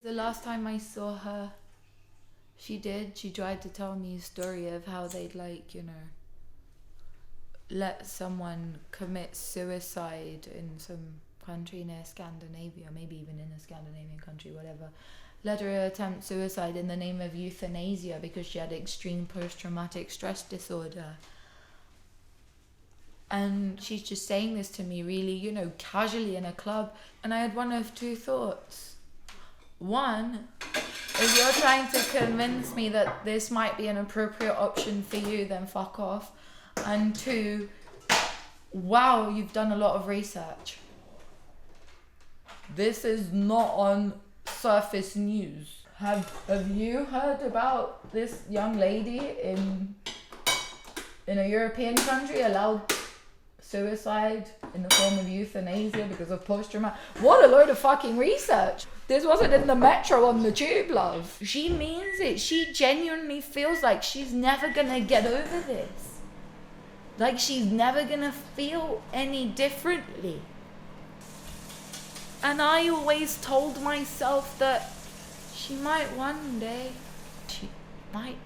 The last time I saw her, she tried to tell me a story of how they'd, like, let someone commit suicide in some country near Scandinavia, maybe even in a Scandinavian country, whatever. Let her attempt suicide in the name of euthanasia because she had extreme post-traumatic stress disorder. And she's just saying this to me really, casually in a club. And I had one of two thoughts. One, if you're trying to convince me that this might be an appropriate option for you, then fuck off. And two, wow, you've done a lot of research. This is not on surface news. Have you heard about this young lady in a European country allowed suicide in the form of euthanasia because of post-traumatic? What a load of fucking research. This wasn't in the metro on the tube, love. She means it. She genuinely feels like she's never gonna get over this. Like she's never gonna feel any differently. And I always told myself that she might one day, she might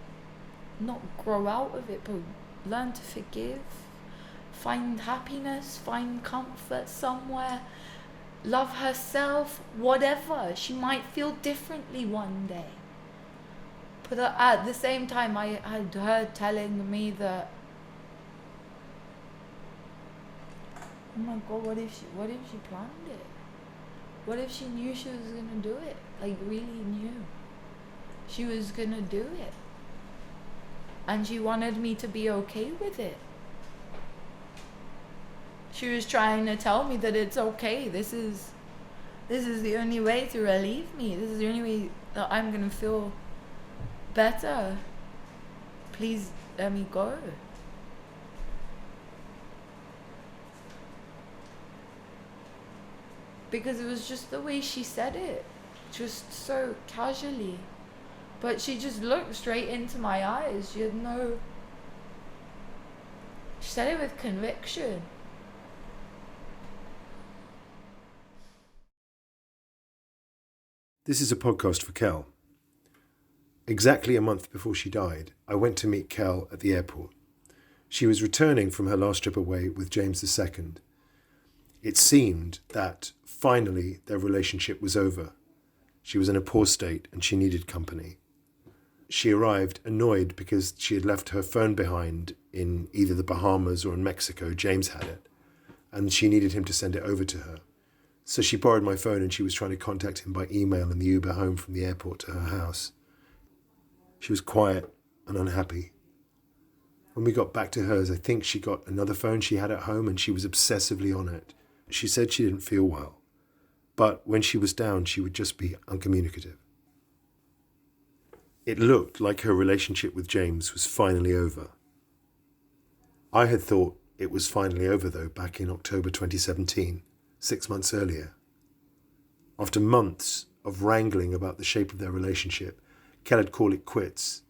not grow out of it, but learn to forgive, find happiness, find comfort somewhere, love herself, whatever. She might feel differently one day. But at the same time, I had her telling me that, oh my God, what if she planned it? What if she knew she was gonna do it? Like, really knew she was gonna do it, and she wanted me to be okay with it. She was trying to tell me that it's okay. This is the only way to relieve me. This is the only way that I'm gonna feel better. Please let me go. Because it was just the way she said it, just so casually. But she just looked straight into my eyes. She said it with conviction. This is a podcast for Kel. Exactly a month before she died, I went to meet Kel at the airport. She was returning from her last trip away with James II. It seemed that finally their relationship was over. She was in a poor state and she needed company. She arrived annoyed because she had left her phone behind in either the Bahamas or in Mexico. James had it, and she needed him to send it over to her. So she borrowed my phone and she was trying to contact him by email in the Uber home from the airport to her house. She was quiet and unhappy. When we got back to hers, I think she got another phone she had at home and she was obsessively on it. She said she didn't feel well, but when she was down, she would just be uncommunicative. It looked like her relationship with James was finally over. I had thought it was finally over, though, back in October 2017, 6 months earlier. After months of wrangling about the shape of their relationship, Kel had called it quits.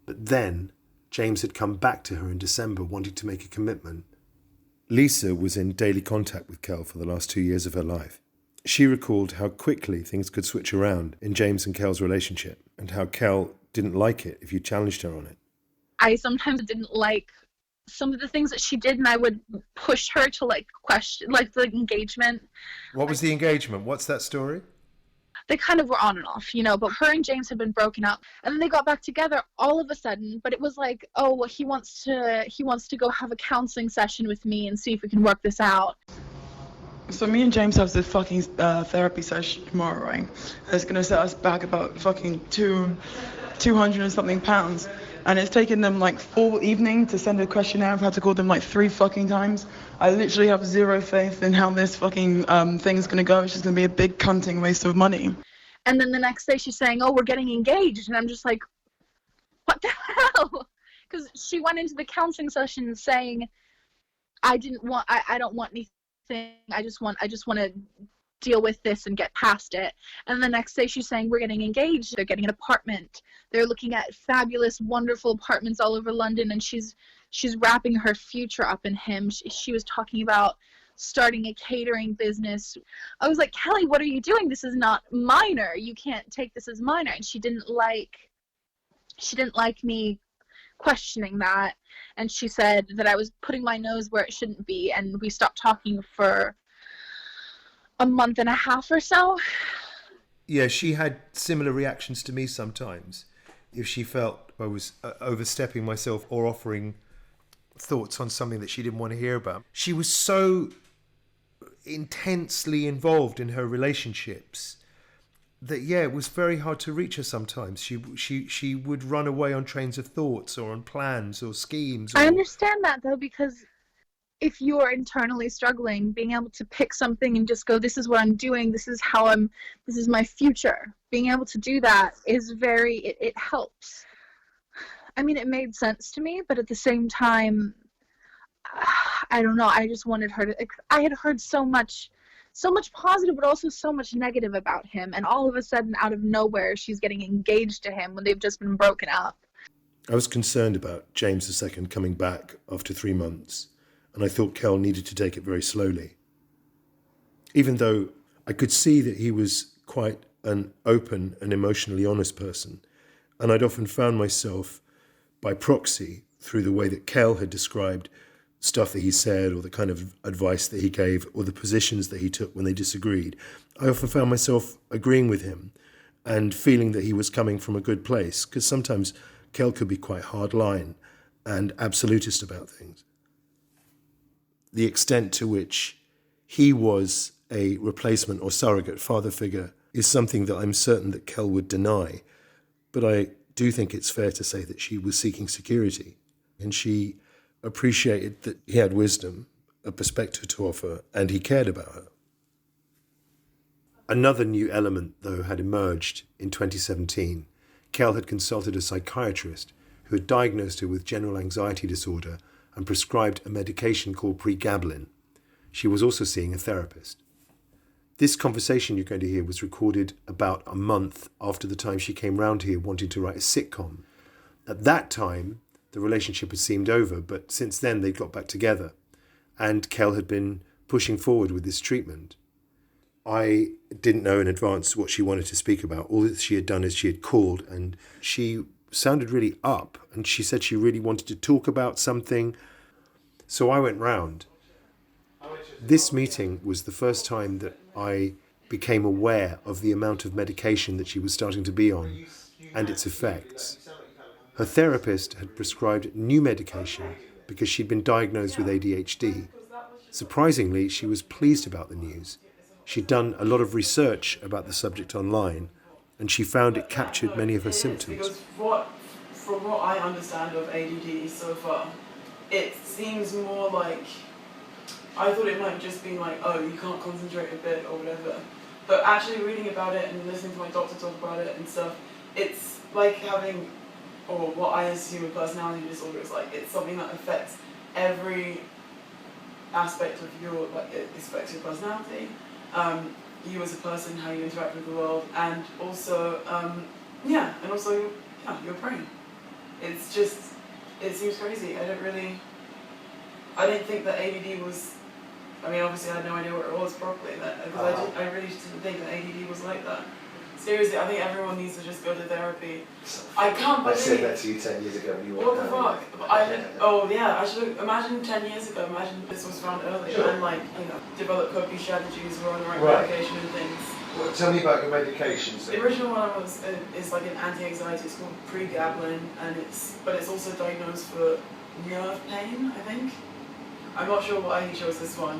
But then, James had come back to her in December wanting to make a commitment. Lisa was in daily contact with Kel for the last 2 years of her life. She recalled how quickly things could switch around in James and Kel's relationship, and how Kel didn't like it if you challenged her on it. I sometimes didn't like some of the things that she did, and I would push her to question the engagement. What was the engagement? What's that story? They kind of were on and off, but her and James had been broken up, and then they got back together all of a sudden. But it was like, oh, well, he wants to go have a counseling session with me and see if we can work this out. So me and James have this fucking therapy session tomorrow, right? It's gonna set us back about fucking 200 and something pounds. And it's taken them like 4 evenings to send a questionnaire. I've had to call them like 3 fucking times. I literally have zero faith in how this fucking thing's gonna go. It's just gonna be a big cunting waste of money. And then the next day she's saying, oh, we're getting engaged. And I'm just like, what the hell? Because she went into the counseling session saying, I don't want anything. I just want to deal with this and get past it. And the next day she's saying, we're getting engaged. They're getting an apartment. They're looking at fabulous, wonderful apartments all over London. And she's wrapping her future up in him. She was talking about starting a catering business. I was like, Kelly, what are you doing? This is not minor. You can't take this as minor. And she didn't like me questioning that. And she said that I was putting my nose where it shouldn't be. And we stopped talking for a month and a half or so. Yeah, she had similar reactions to me sometimes if she felt I was overstepping myself or offering thoughts on something that she didn't want to hear about. She was so intensely involved in her relationships that, yeah, it was very hard to reach her sometimes. She would run away on trains of thoughts or on plans or schemes. I understand that, though, because if you're internally struggling, being able to pick something and just go, this is what I'm doing, this is my future. Being able to do that is it helps. I mean, it made sense to me, but at the same time, I don't know, I just wanted her to, I had heard so much positive, but also so much negative about him, and all of a sudden, out of nowhere, she's getting engaged to him when they've just been broken up. I was concerned about James II coming back after 3 months, and I thought Kel needed to take it very slowly. Even though I could see that he was quite an open and emotionally honest person, and I'd often found myself, by proxy, through the way that Kel had described stuff that he said or the kind of advice that he gave or the positions that he took when they disagreed, I often found myself agreeing with him and feeling that he was coming from a good place, because sometimes Kel could be quite hardline and absolutist about things. The extent to which he was a replacement or surrogate father figure is something that I'm certain that Kel would deny, but I do think it's fair to say that she was seeking security, and she appreciated that he had wisdom, a perspective to offer, and he cared about her. Another new element, though, had emerged in 2017. Kel had consulted a psychiatrist who had diagnosed her with general anxiety disorder and prescribed a medication called pregabalin. She was also seeing a therapist. This conversation you're going to hear was recorded about a month after the time she came round here wanting to write a sitcom. At that time, the relationship had seemed over, but since then they got back together, and Kel had been pushing forward with this treatment. I didn't know in advance what she wanted to speak about. All that she had done is she had called, and she sounded really up, and she said she really wanted to talk about something. So I went round. This meeting was the first time that I became aware of the amount of medication that she was starting to be on and its effects. Her therapist had prescribed new medication because she'd been diagnosed with ADHD. Surprisingly, she was pleased about the news. She'd done a lot of research about the subject online, and she found it captured many of her symptoms. Because from what I understand of ADD so far, it seems more like, I thought it might just be like, oh, you can't concentrate a bit or whatever. But actually reading about it and listening to my doctor talk about it and stuff, it's like having, or what I assume a personality disorder is like, it's something that affects every aspect of your, like, it affects your personality, you as a person, how you interact with the world, and also, your brain. It's just, it seems crazy. I didn't think that ADD was, I mean, obviously I had no idea what it was properly, because I really didn't think that ADD was like that. Seriously, I think everyone needs to just go to therapy. I can't believe... I said that to you 10 years ago when you What the fuck? I should have... Imagine 10 years ago, imagine this was found earlier, sure. And develop coping strategies, were on the right medication and things. Well, tell me about your medications. The original one is like an anti-anxiety, it's called pregabalin, but it's also diagnosed for nerve pain, I think. I'm not sure why he chose this one,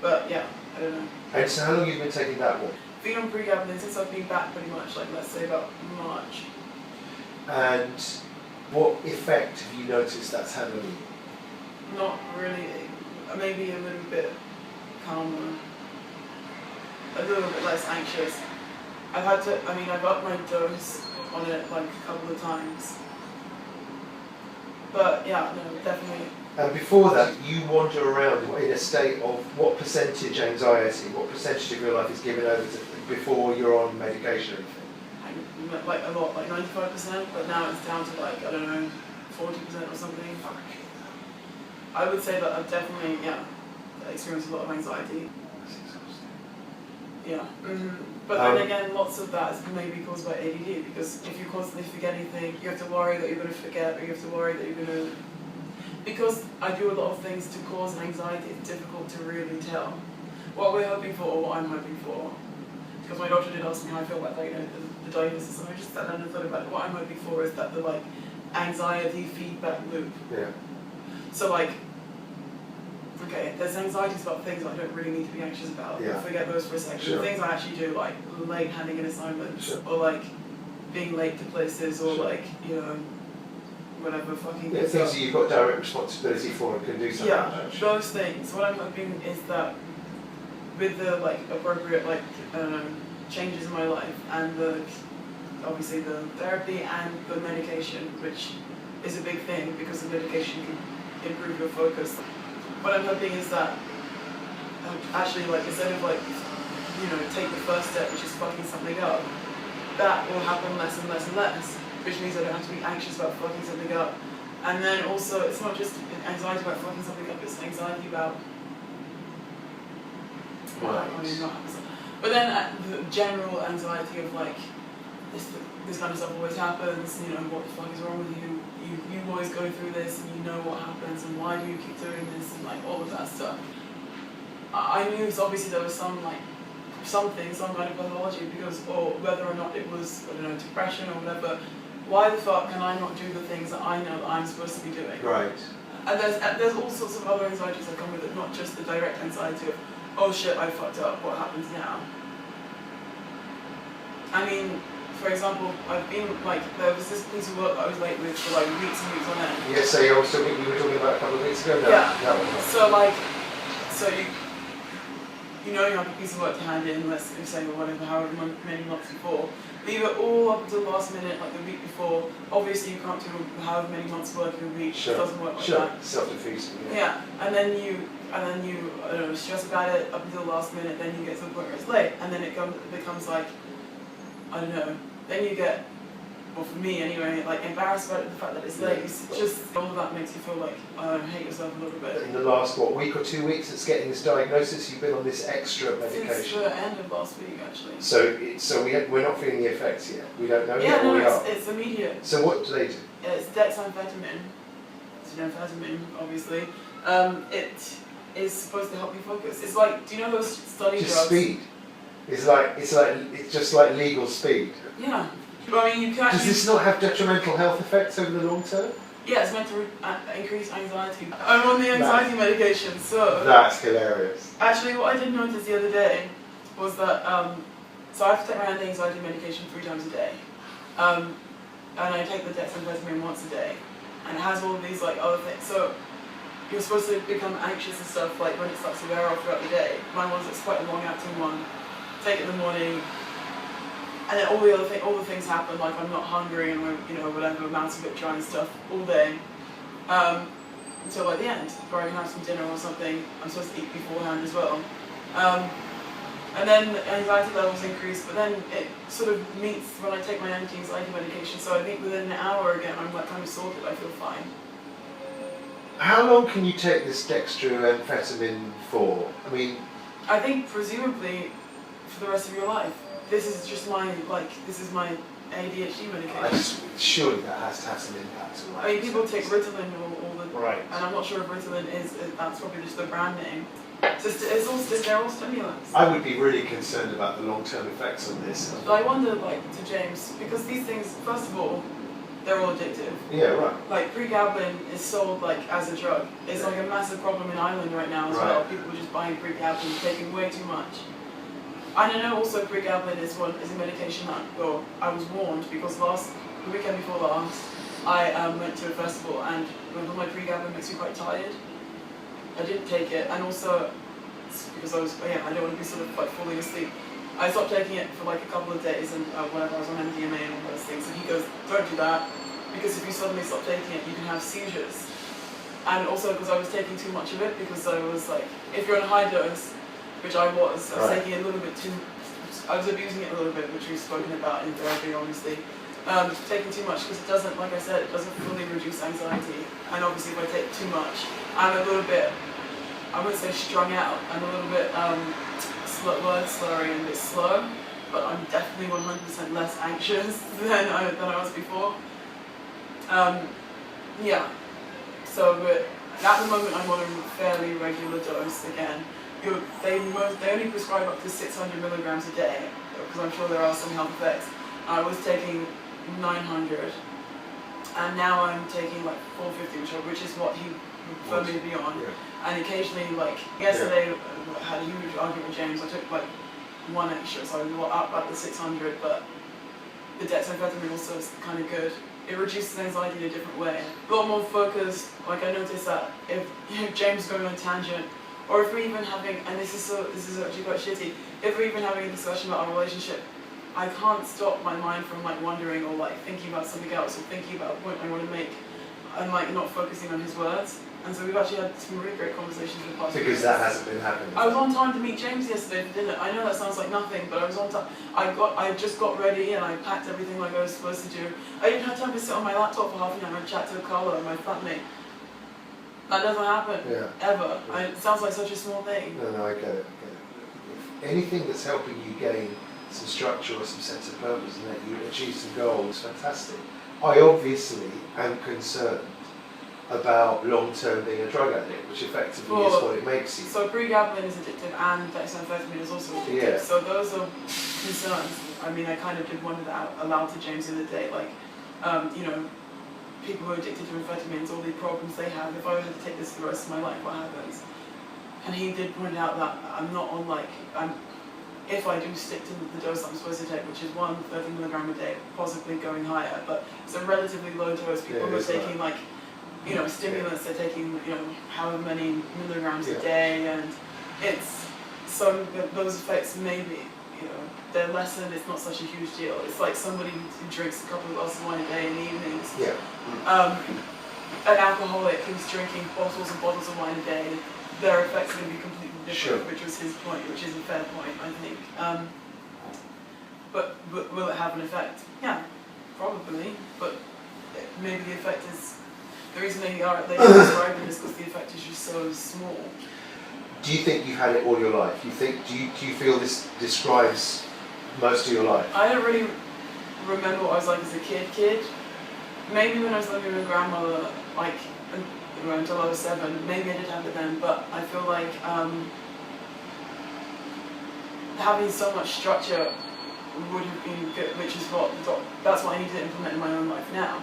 but yeah, I don't know. And so how long have you been taking that one? Been on pregabalin since I've been back pretty much, let's say about March. And what effect have you noticed that's had on you? Not really, maybe a little bit calmer, a little bit less anxious. I've upped my dose on it like a couple of times. But yeah, no, definitely. And before that, you wander around in a state of what percentage anxiety, what percentage of your life is given over to before you're on medication or anything? Like a lot, like 95%, but now it's down to like, I don't know, 40% or something. I would say that I've definitely, experience a lot of anxiety. Yeah. But then again, lots of that is maybe caused by ADD, because if you constantly forget anything, you have to worry that you're going to forget, or you have to worry that you're going to... Because I do a lot of things to cause anxiety, it's difficult to really tell what we're hoping for or what I'm hoping for. Because my doctor did ask me how I feel about the diagnosis, and I just sat down and thought about it. What I'm hoping for is that the like anxiety feedback loop. Yeah. So like, okay, there's anxieties about things I don't really need to be anxious about. Yeah. Forget those for a second. Sure. The things I actually do, like late handing in assignments, Sure. or like being late to places, or Sure. like, you know, whatever fucking Yeah, things that you've got direct responsibility for and can do something yeah, about. those things. What I'm hoping is that with the like appropriate like changes in my life, and the obviously the therapy and the medication, which is a big thing because the medication can improve your focus. What I'm hoping is that actually, like, instead of like, you know, take the first step, which is fucking something up, that will happen less and less and less, which means I don't have to be anxious about fucking something up. And then also, it's not just anxiety about fucking something up, it's anxiety about but then the general anxiety of like, this kind of stuff always happens, you know, what the fuck is wrong with you? You always go through this, and you know what happens, and why do you keep doing this, and like all of that stuff. I knew obviously there was some like, some kind of pathology, because, or whether or not it was, I don't know, depression or whatever, why the fuck can I not do the things that I know that I'm supposed to be doing? Right. And there's all sorts of other anxieties that come with it, not just the direct anxiety of, oh shit, I fucked up, what happens now? I mean, for example, I've been, like, there was this piece of work that I was late with for like weeks and weeks on end. Yeah, so you were talking about a couple of weeks ago? No, Yeah. No. So like, so you know you have a piece of work to hand in, let's say, or whatever, however many months before. Leave it all up until the last minute, like the week before. Obviously you can't do however many months work in a week. Sure. It doesn't work like Sure. that. Self-defeating. Yeah, and then you I don't know, stress about it up until the last minute, then you get to the point where it's late, and then it becomes like, I don't know, then you get, well for me anyway, like embarrassed about it, the fact that it's late. It's just, all of that makes you feel like, hate yourself a little bit. In the last, week or 2 weeks since getting this diagnosis, you've been on this extra medication? Since the end of last week, actually. So we're not feeling the effects yet? We don't know yet? Yeah, no, we are? it's immediate. So what do they do? It's dexamphetamine. It's amphetamine, obviously. It is supposed to help you focus. It's like, do you know those study drugs? Just speed. It's just like legal speed. Yeah. But I mean, you can't. Does this not have detrimental health effects over the long term? Yeah, it's meant to increase anxiety. I'm on the anxiety medication, so. That's hilarious. Actually, what I did notice the other day was that, so I have to take my anti-anxiety medication 3 times a day. And I take the dexamphetamine once a day. And it has all of these like other things. So you're supposed to become anxious and stuff like when it starts to wear off throughout the day. Mine was, it's quite a long-acting one. Take it in the morning. And then all the things happen, like I'm not hungry and I'm, you know, whatever, mouth's a bit dry and stuff all day. Until like the end, where I can have some dinner or something. I'm supposed to eat beforehand as well. And then the anxiety levels increase, but then it sort of meets when I take my anti-anxiety medication. So I think within an hour again, I'm like kind of sorted, I feel fine. How long can you take this dextroamphetamine for? I mean, I think presumably for the rest of your life. This is just my, like, this is my ADHD medication. Surely that has to have some impact. I mean, people take Ritalin all the right. And I'm not sure if Ritalin is, that's probably just the brand name. It's all sterile stimulants. I would be really concerned about the long-term effects on this. But I wonder, like, to James, because these things, first of all, they're all addictive. Yeah, right. Like, pregabalin is sold, like, as a drug. It's like a massive problem in Ireland right now as well. People are just buying pregabalin, taking way too much. And I know also pregabalin is a medication that, well, I was warned because the weekend before last, I went to a festival and my pregabalin makes me quite tired. I didn't take it, and also because I don't want to be sort of like falling asleep. I stopped taking it for like a couple of days, and whenever I was on MDMA and all those things, and he goes, don't do that, because if you suddenly stop taking it, you can have seizures. And also because I was taking too much of it, because I was like, if you're on a high dose, which I was taking it a little bit too, I was abusing it a little bit, which we've spoken about in therapy, obviously. Taking too much, because it doesn't, like I said, it doesn't fully reduce anxiety. And obviously if I take too much, I'm a little bit, I would say strung out and a little bit word slurry and a bit slow, but I'm definitely 100% less anxious than I was before. Yeah, so but at the moment I'm on a fairly regular dose again. They only prescribe up to 600 milligrams a day, because I'm sure there are some health effects. I was taking 900, and now I'm taking like 450, which is what he preferred me to be on. Yeah. And occasionally, like yesterday, I had a huge argument with James. I took like one extra, so I was up at the 600, but the dexamphetamine also is kind of good. It reduces anxiety in a different way. A lot more focused. Like I noticed that if James is going on a tangent, or if we're even having, and this is actually quite shitty, if we're even having a discussion about our relationship, I can't stop my mind from like wondering or like thinking about something else or thinking about a point I want to make and like not focusing on his words. And so we've actually had some really great conversations with past. Because that hasn't been happening. I was on time to meet James yesterday for dinner. I know that sounds like nothing, but I was on time. I just got ready and I packed everything like I was supposed to do. I didn't have time to sit on my laptop for half an hour and chat to Carla, my flatmate. That doesn't happen, ever. Yeah. It sounds like such a small thing. No, I get it. Anything that's helping you gain some structure or some sense of purpose and that you achieve some goals, fantastic. I obviously am concerned about long-term being a drug addict, which effectively is what it makes you. So pregabalin is addictive and dexamphetamine is also addictive. Yeah. So those are concerns. I mean, I kind of did wonder that aloud to James the other day, like, people who are addicted to amphetamines, all the problems they have. If I were to take this for the rest of my life, what happens? And he did point out that I'm not on if I do stick to the dose I'm supposed to take, which is 30 milligram a day, possibly going higher, but it's a relatively low dose. People who are taking stimulants, they're taking, however many milligrams a day, and it's, so those effects maybe, they're lessened, it's not such a huge deal. It's like somebody who drinks a couple of glasses of wine a day in the evenings. Yeah. An alcoholic who's drinking bottles and bottles of wine a day, their effects are going to be completely different, which was his point, which is a fair point, I think. But will it have an effect? Yeah, probably, but maybe the effect is, the reason they describe it is because the effect is just so small. Do you think you've had it all your life? Do you feel this describes most of your life? I don't really remember what I was like as a kid. Maybe when I was living with my grandmother, until I was 7, maybe I did have it then, but I feel like having so much structure would have been good, which is that's what I need to implement in my own life now.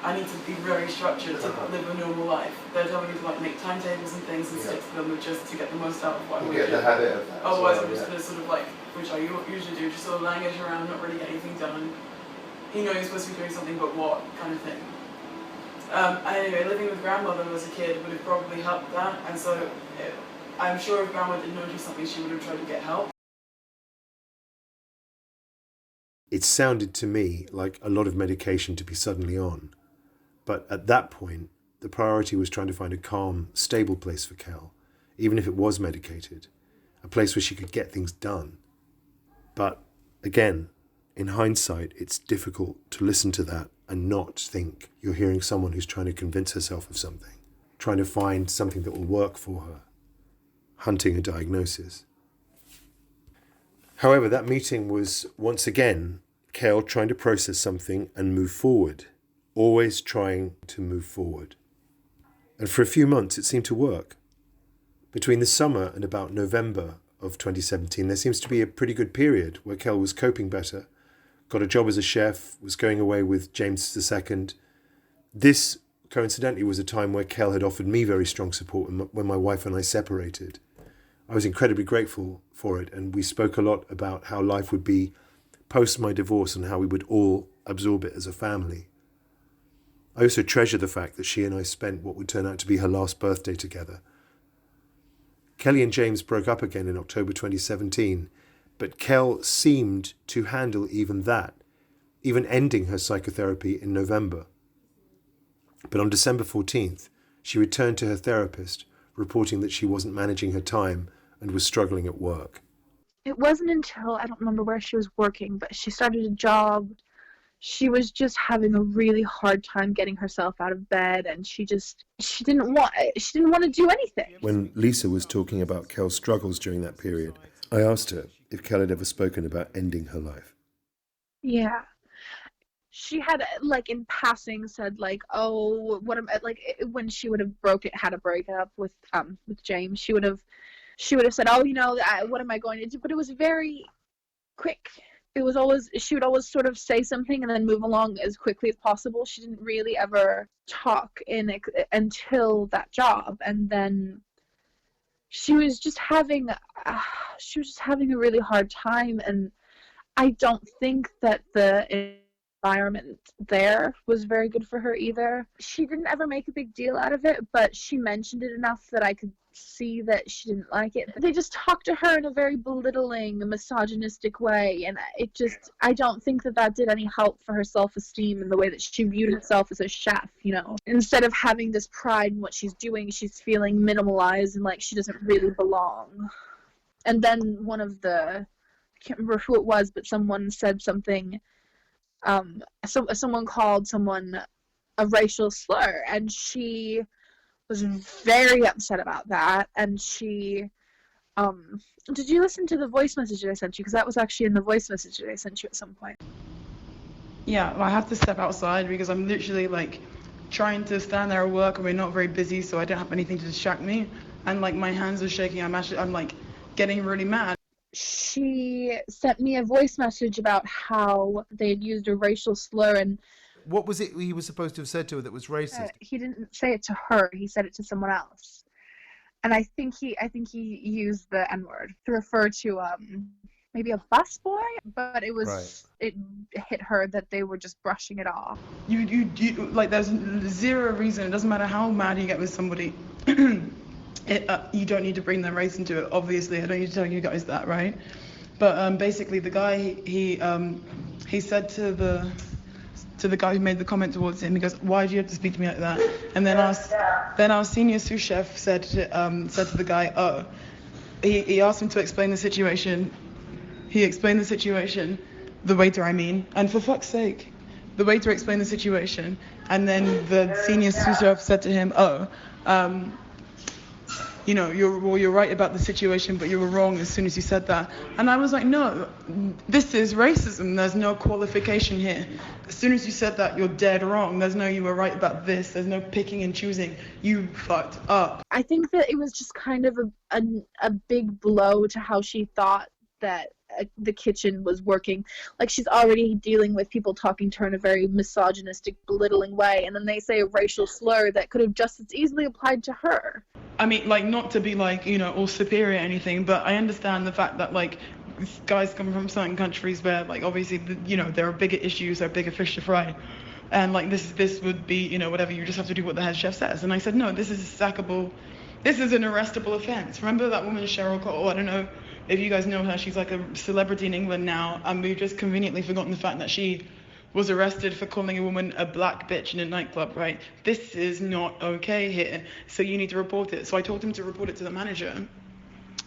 I need to be very structured to live a normal life. They're telling me to make timetables and things and stick to them just to get the most out of what I want to do. Get the habit of that. Otherwise I'm just going to sort of which I usually do, just sort of languish around, not really get anything done. You're supposed to be doing something, but what kind of thing. Anyway, living with grandmother as a kid would have probably helped that, and so I'm sure if grandma did notice something, she would have tried to get help. It sounded to me like a lot of medication to be suddenly on. But at that point, the priority was trying to find a calm, stable place for Kel, even if it was medicated, a place where she could get things done. But again, in hindsight, it's difficult to listen to that and not think you're hearing someone who's trying to convince herself of something, trying to find something that will work for her, hunting a diagnosis. However, that meeting was, once again, Kel trying to process something and move forward, always trying to move forward. And for a few months, it seemed to work. Between the summer and about November of 2017, there seems to be a pretty good period where Kel was coping better, got a job as a chef, was going away with James II. This, coincidentally, was a time where Kel had offered me very strong support when my wife and I separated. I was incredibly grateful for it, and we spoke a lot about how life would be post my divorce and how we would all absorb it as a family. I also treasure the fact that she and I spent what would turn out to be her last birthday together. Kelly and James broke up again in October 2017, but Kel seemed to handle even that, even ending her psychotherapy in November. But on December 14th, she returned to her therapist, reporting that she wasn't managing her time and was struggling at work. It wasn't until, I don't remember where she was working, but she started a job she was just having a really hard time getting herself out of bed, and she didn't want to do anything. When Lisa was talking about Kel's struggles during that period, I asked her if Kel had ever spoken about ending her life. Yeah. She had, like, in passing said, like, oh, what am I, like, when she would have had a breakup with James, she would have said, oh, you know, what am I going to do? But it was very quick. She would always sort of say something and then move along as quickly as possible. She didn't really ever talk until that job, and then she was just having a really hard time, and I don't think that the environment there was very good for her either. She didn't ever make a big deal out of it, but she mentioned it enough that I could see that she didn't like it. They just talked to her in a very belittling, misogynistic way, and I don't think that did any help for her self-esteem and the way that she viewed herself as a chef, you know. Instead of having this pride in what she's doing, she's feeling minimalized and like she doesn't really belong. And then I can't remember who it was, but someone said something, someone called someone a racial slur, and she was very upset about that. And she, did you listen to the voice message that I sent you? Because that was actually in the voice message that I sent you at some point. Yeah, well, I have to step outside because I'm literally like trying to stand there at work and we're not very busy, so I don't have anything to distract me. And like my hands are shaking. I'm like getting really mad. She sent me a voice message about how they had used a racial slur, and what was it he was supposed to have said to her that was racist? He didn't say it to her. He said it to someone else, and I think he used the N-word to refer to maybe a busboy, but it was right. It hit her that they were just brushing it off. You like there's zero reason. It doesn't matter how mad you get with somebody. You don't need to bring their race into it. Obviously, I don't need to tell you guys that, right? But basically, the guy he said to the guy who made the comment towards him, he goes, "Why do you have to speak to me like that?" And then our senior sous chef said to the guy, "Oh," he asked him to explain the situation. He explained the situation, the waiter, I mean, and for fuck's sake, the waiter explained the situation, and then the senior sous chef said to him, "Oh, you know, you're right about the situation, but you were wrong as soon as you said that." And I was like, no, this is racism. There's no qualification here. As soon as you said that, you're dead wrong. There's no you were right about this. There's no picking and choosing. You fucked up. I think that it was just kind of a big blow to how she thought that the kitchen was working. Like, she's already dealing with people talking to her in a very misogynistic, belittling way, and then they say a racial slur that could have just as easily applied to her. I mean, like, not to be like, you know, all superior or anything, but I understand the fact that like guys come from certain countries where like obviously you know there are bigger issues, there are bigger fish to fry, and like this would be, you know, whatever, you just have to do what the head chef says. And I said, no, this is sackable, this is an arrestable offense. Remember that woman Cheryl Cole? I don't know if you guys know her, she's like a celebrity in England now, and we've just conveniently forgotten the fact that she was arrested for calling a woman a black bitch in a nightclub, right? This is not okay here, so you need to report it. So I told him to report it to the manager.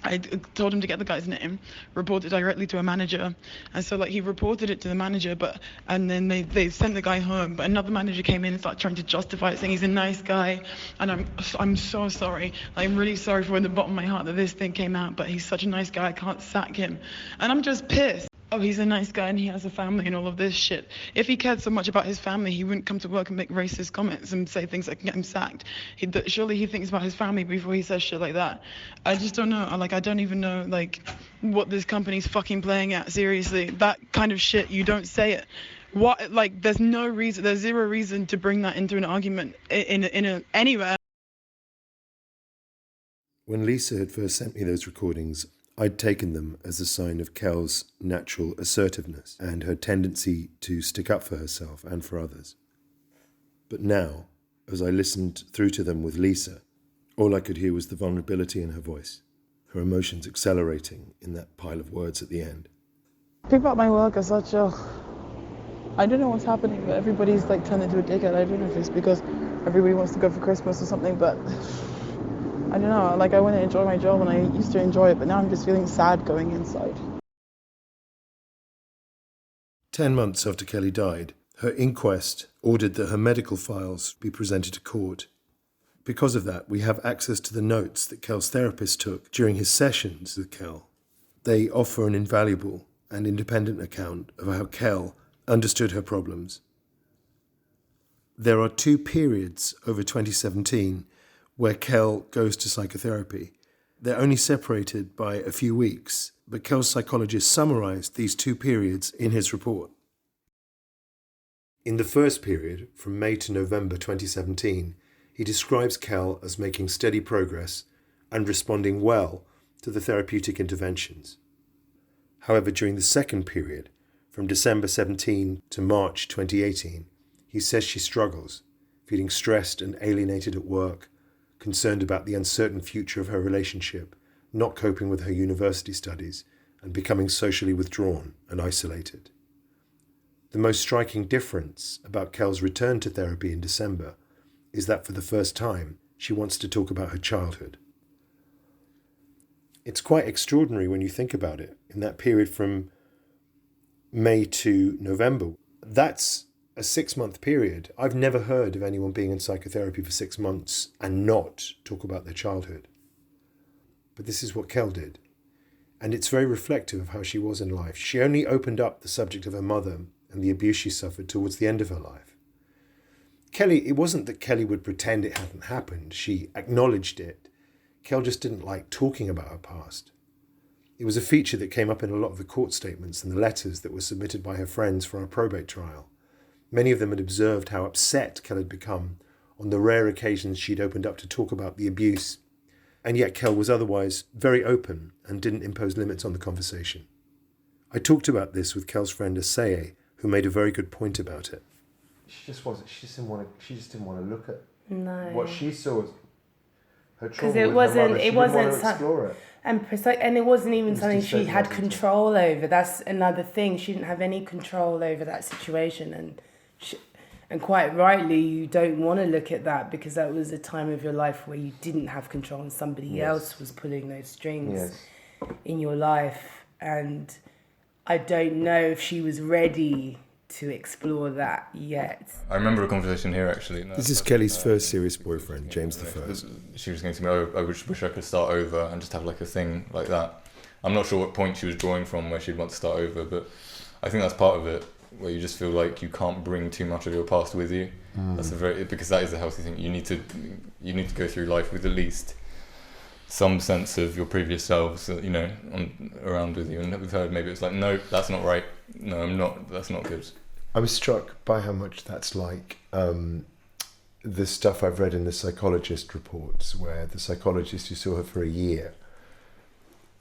I told him to get the guy's name, report it directly to a manager. And so like he reported it to the manager, and then they sent the guy home. But another manager came in and started trying to justify it, saying he's a nice guy. And I'm so sorry. I'm really sorry from the bottom of my heart that this thing came out, but he's such a nice guy, I can't sack him. And I'm just pissed. Oh, he's a nice guy and he has a family and all of this shit. If he cared so much about his family, he wouldn't come to work and make racist comments and say things that can get him sacked. Surely he thinks about his family before he says shit like that. I just don't know. I don't even know like what this company's fucking playing at. Seriously, that kind of shit, you don't say it. What, like, there's zero reason to bring that into an argument anywhere. When Lisa had first sent me those recordings, I'd taken them as a sign of Kel's natural assertiveness and her tendency to stick up for herself and for others. But now, as I listened through to them with Lisa, all I could hear was the vulnerability in her voice, her emotions accelerating in that pile of words at the end. People at my work are such a... I don't know what's happening, but everybody's like turned into a dickhead. I don't know if it's because everybody wants to go for Christmas or something, but... I don't know, like I want to enjoy my job and I used to enjoy it, but now I'm just feeling sad going inside. 10 months after Kelly died, Her inquest ordered that her medical files be presented to court. Because of that, we have access to the notes that Kel's therapist took during his sessions with Kel. They offer an invaluable and independent account of how Kel understood her problems. There are 2 periods over 2017 where Kel goes to psychotherapy. They're only separated by a few weeks, but Kel's psychologist summarised these 2 periods in his report. In the first period, from May to November 2017, he describes Kel as making steady progress and responding well to the therapeutic interventions. However, during the second period, from December 17 to March 2018, he says she struggles, feeling stressed and alienated at work, concerned about the uncertain future of her relationship, not coping with her university studies, and becoming socially withdrawn and isolated. The most striking difference about Kel's return to therapy in December is that for the first time, she wants to talk about her childhood. It's quite extraordinary when you think about it. In that period from May to November, that's a 6-month period. I've never heard of anyone being in psychotherapy for 6 months and not talk about their childhood. But this is what Kel did. And it's very reflective of how she was in life. She only opened up the subject of her mother and the abuse she suffered towards the end of her life. It wasn't that Kelly would pretend it hadn't happened. She acknowledged it. Kel just didn't like talking about her past. It was a feature that came up in a lot of the court statements and the letters that were submitted by her friends for her probate trial. Many of them had observed how upset Kel had become on the rare occasions she'd opened up to talk about the abuse, and yet Kel was otherwise very open and didn't impose limits on the conversation. I talked about this with Kel's friend Aseye, who made a very good point about it. She just didn't want to look at what she saw as her trauma. Because it wasn't explore it. And it wasn't even something she had control over. That's another thing. She didn't have any control over that situation, and quite rightly, you don't want to look at that because that was a time of your life where you didn't have control and somebody else was pulling those strings in your life. And I don't know if she was ready to explore that yet. I remember a conversation here actually. This is Kelly's first serious boyfriend, James the First. She was going to me, I wish I could start over and just have like a thing like that. I'm not sure what point she was drawing from where she'd want to start over, but I think that's part of it, where you just feel like you can't bring too much of your past with you. That's because that is a healthy thing. You need to go through life with at least some sense of your previous selves, around with you. And we've heard maybe it's like, no, that's not right. No, I'm not. That's not good. I was struck by how much that's like the stuff I've read in the psychologist reports, where the psychologist who saw her for a year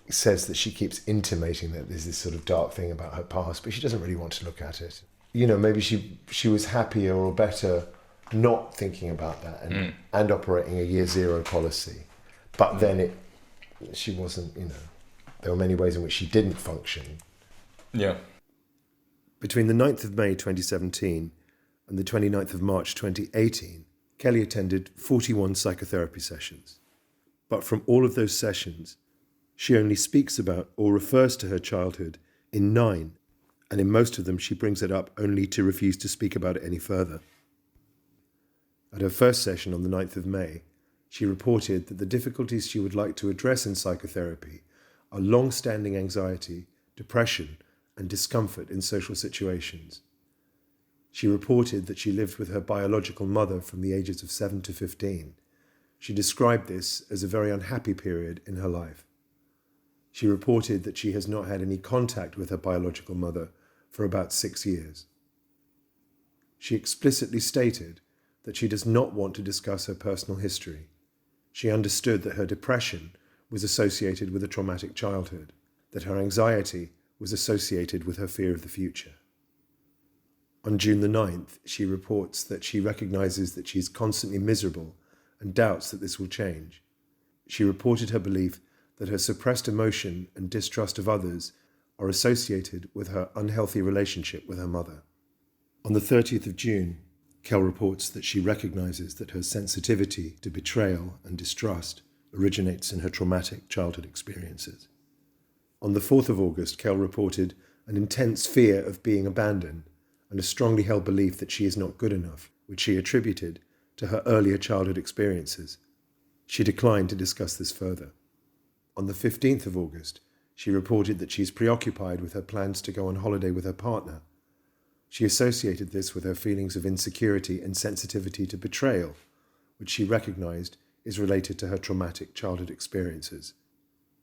says that she keeps intimating that there's this sort of dark thing about her past, but she doesn't really want to look at it. Maybe she was happier or better not thinking about that and operating a year zero policy. But then she wasn't, there were many ways in which she didn't function. Yeah. Between the 9th of May 2017 and the 29th of March 2018, Kelly attended 41 psychotherapy sessions. But from all of those sessions, she only speaks about or refers to her childhood in 9, and in most of them she brings it up only to refuse to speak about it any further. At her first session on the 9th of May, she reported that the difficulties she would like to address in psychotherapy are long-standing anxiety, depression, and discomfort in social situations. She reported that she lived with her biological mother from the ages of 7 to 15. She described this as a very unhappy period in her life. She reported that she has not had any contact with her biological mother for about 6 years. She explicitly stated that she does not want to discuss her personal history. She understood that her depression was associated with a traumatic childhood, that her anxiety was associated with her fear of the future. On June the 9th, she reports that she recognises that she is constantly miserable and doubts that this will change. She reported her belief that her suppressed emotion and distrust of others are associated with her unhealthy relationship with her mother. On the 30th of June, Kel reports that she recognises that her sensitivity to betrayal and distrust originates in her traumatic childhood experiences. On the 4th of August, Kel reported an intense fear of being abandoned and a strongly held belief that she is not good enough, which she attributed to her earlier childhood experiences. She declined to discuss this further. On the 15th of August, she reported that she is preoccupied with her plans to go on holiday with her partner. She associated this with her feelings of insecurity and sensitivity to betrayal, which she recognised is related to her traumatic childhood experiences.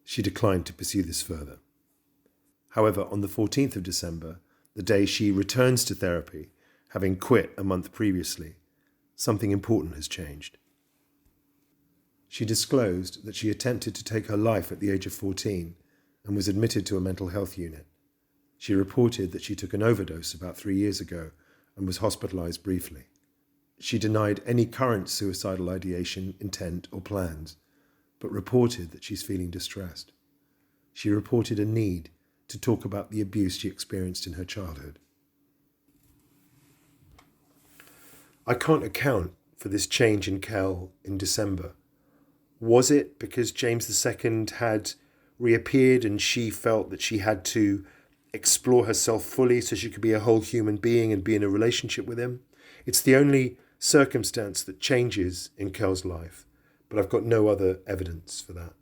She declined to pursue this further. However, on the 14th of December, the day she returns to therapy, having quit a month previously, something important has changed. She disclosed that she attempted to take her life at the age of 14 and was admitted to a mental health unit. She reported that she took an overdose about 3 years ago and was hospitalised briefly. She denied any current suicidal ideation, intent or plans, but reported that she's feeling distressed. She reported a need to talk about the abuse she experienced in her childhood. I can't account for this change in Kel in December. Was it because James II had reappeared and she felt that she had to explore herself fully so she could be a whole human being and be in a relationship with him? It's the only circumstance that changes in Kel's life, but I've got no other evidence for that.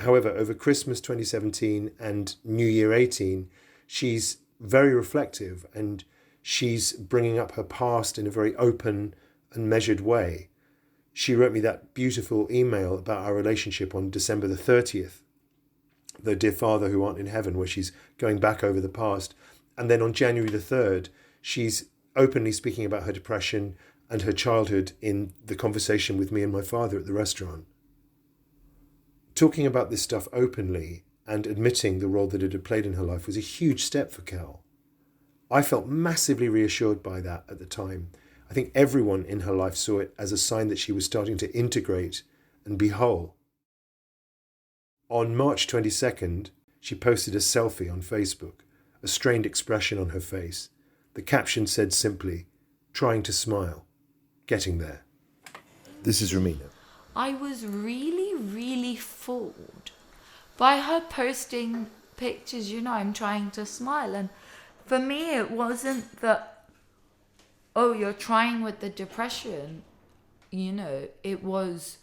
However, over Christmas 2017 and New Year 18, she's very reflective and she's bringing up her past in a very open and measured way. She wrote me that beautiful email about our relationship on December the 30th, the Dear Father Who Art in Heaven, where she's going back over the past. And then on January the 3rd, she's openly speaking about her depression and her childhood in the conversation with me and my father at the restaurant. Talking about this stuff openly and admitting the role that it had played in her life was a huge step for Kel. I felt massively reassured by that at the time. I think everyone in her life saw it as a sign that she was starting to integrate and be whole. On March 22nd, she posted a selfie on Facebook, a strained expression on her face. The caption said simply, "Trying to smile, getting there." This is Romina. I was really fooled by her posting pictures, I'm trying to smile. And for me, it wasn't that, oh, you're trying with the depression. It was,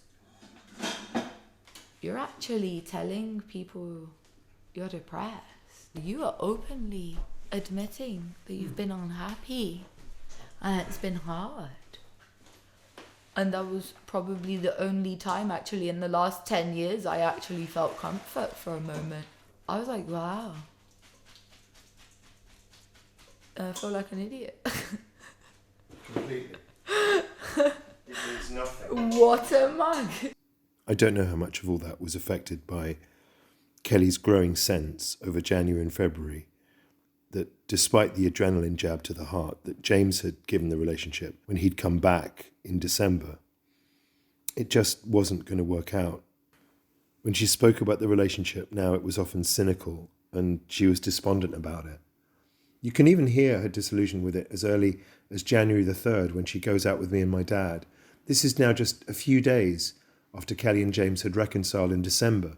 you're actually telling people you're depressed. You are openly admitting that you've been unhappy and it's been hard. And that was probably the only time actually in the last 10 years I actually felt comfort for a moment. I was like, wow. I feel like an idiot. Completely. It means nothing. What a mug. I don't know how much of all that was affected by Kelly's growing sense over January and February that despite the adrenaline jab to the heart that James had given the relationship when he'd come back in December, it just wasn't going to work out. When she spoke about the relationship now, it was often cynical and she was despondent about it. You can even hear her disillusion with it as early as January the 3rd when she goes out with me and my dad. This is now just a few days after Kelly and James had reconciled in December,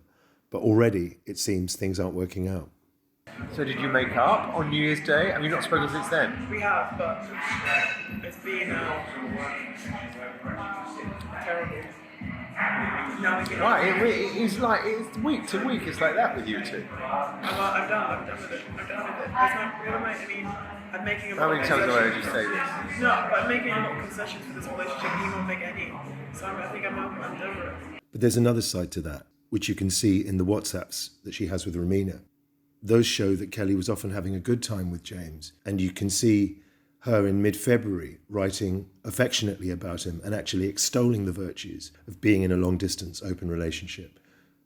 but already it seems things aren't working out. So did you make up on New Year's Day? Have you not spoken since then? We have, but it's been terrible. Why? It's week to week. It's like that with you two. I'm done with it. I'm making a lot How many of times have I heard you concessions. say this? No, but I'm making a lot of concessions for this relationship. He won't make any. So I think I'm done with it. But there's another side to that, which you can see in the WhatsApps that she has with Romina. Those show that Kelly was often having a good time with James, and you can see her in mid-February writing affectionately about him and actually extolling the virtues of being in a long-distance open relationship.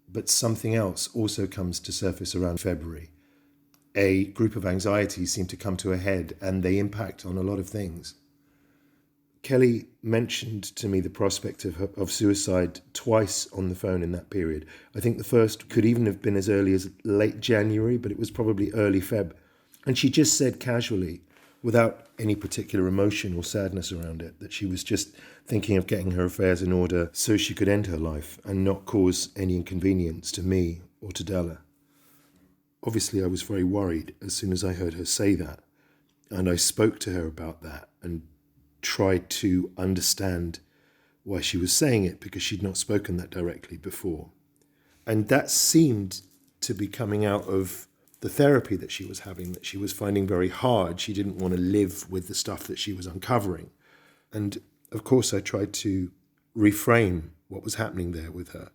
But something else also comes to surface around February. A group of anxieties seem to come to a head and they impact on a lot of things. Kelly mentioned to me the prospect of suicide twice on the phone in that period. I think the first could even have been as early as late January, but it was probably early Feb. And she just said casually, without any particular emotion or sadness around it, that she was just thinking of getting her affairs in order so she could end her life and not cause any inconvenience to me or to Della. Obviously, I was very worried as soon as I heard her say that. And I spoke to her about that and tried to understand why she was saying it, because she'd not spoken that directly before. And that seemed to be coming out of the therapy that she was having, that she was finding very hard. She didn't want to live with the stuff that she was uncovering. And of course, I tried to reframe what was happening there with her,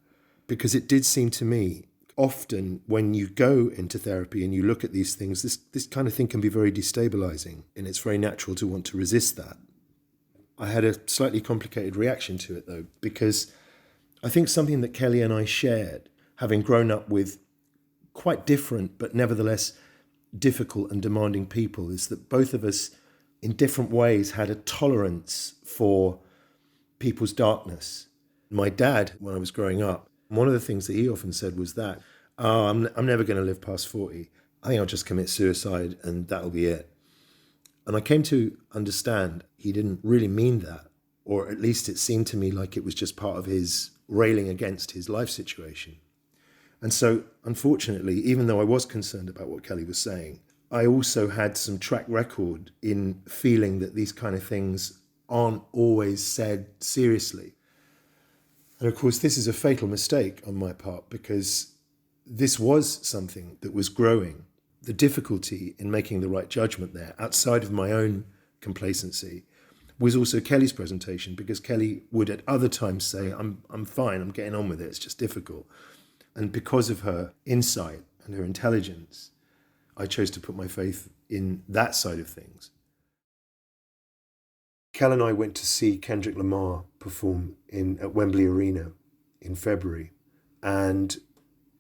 because it did seem to me often when you go into therapy and you look at these things, this kind of thing can be very destabilizing, and it's very natural to want to resist that. I had a slightly complicated reaction to it, though, because I think something that Kelly and I shared, having grown up with quite different but nevertheless difficult and demanding people, is that both of us in different ways had a tolerance for people's darkness. My dad, when I was growing up, one of the things that he often said was that, I'm never going to live past 40. I think I'll just commit suicide and that'll be it. And I came to understand he didn't really mean that, or at least it seemed to me like it was just part of his railing against his life situation. And so, unfortunately, even though I was concerned about what Kelly was saying, I also had some track record in feeling that these kind of things aren't always said seriously. And of course, this is a fatal mistake on my part, because this was something that was growing. The difficulty in making the right judgment there, outside of my own complacency, was also Kelly's presentation, because Kelly would at other times say, I'm fine, I'm getting on with it, it's just difficult. And because of her insight and her intelligence, I chose to put my faith in that side of things. Kel and I went to see Kendrick Lamar perform at Wembley Arena in February. And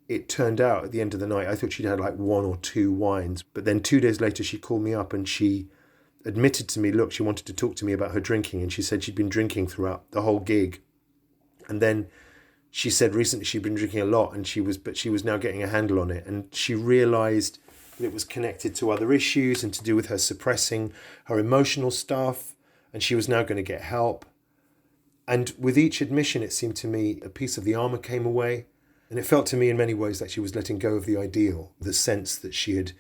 it turned out at the end of the night, I thought she'd had like 1 or 2 wines. But then 2 days later, she called me up and she admitted to me, look, she wanted to talk to me about her drinking. And she said she'd been drinking throughout the whole gig. And then she said recently she'd been drinking a lot, but she was now getting a handle on it. And she realised that it was connected to other issues and to do with her suppressing her emotional stuff. And she was now going to get help. And with each admission, it seemed to me a piece of the armour came away. And it felt to me in many ways that she was letting go of the ideal, the sense that she had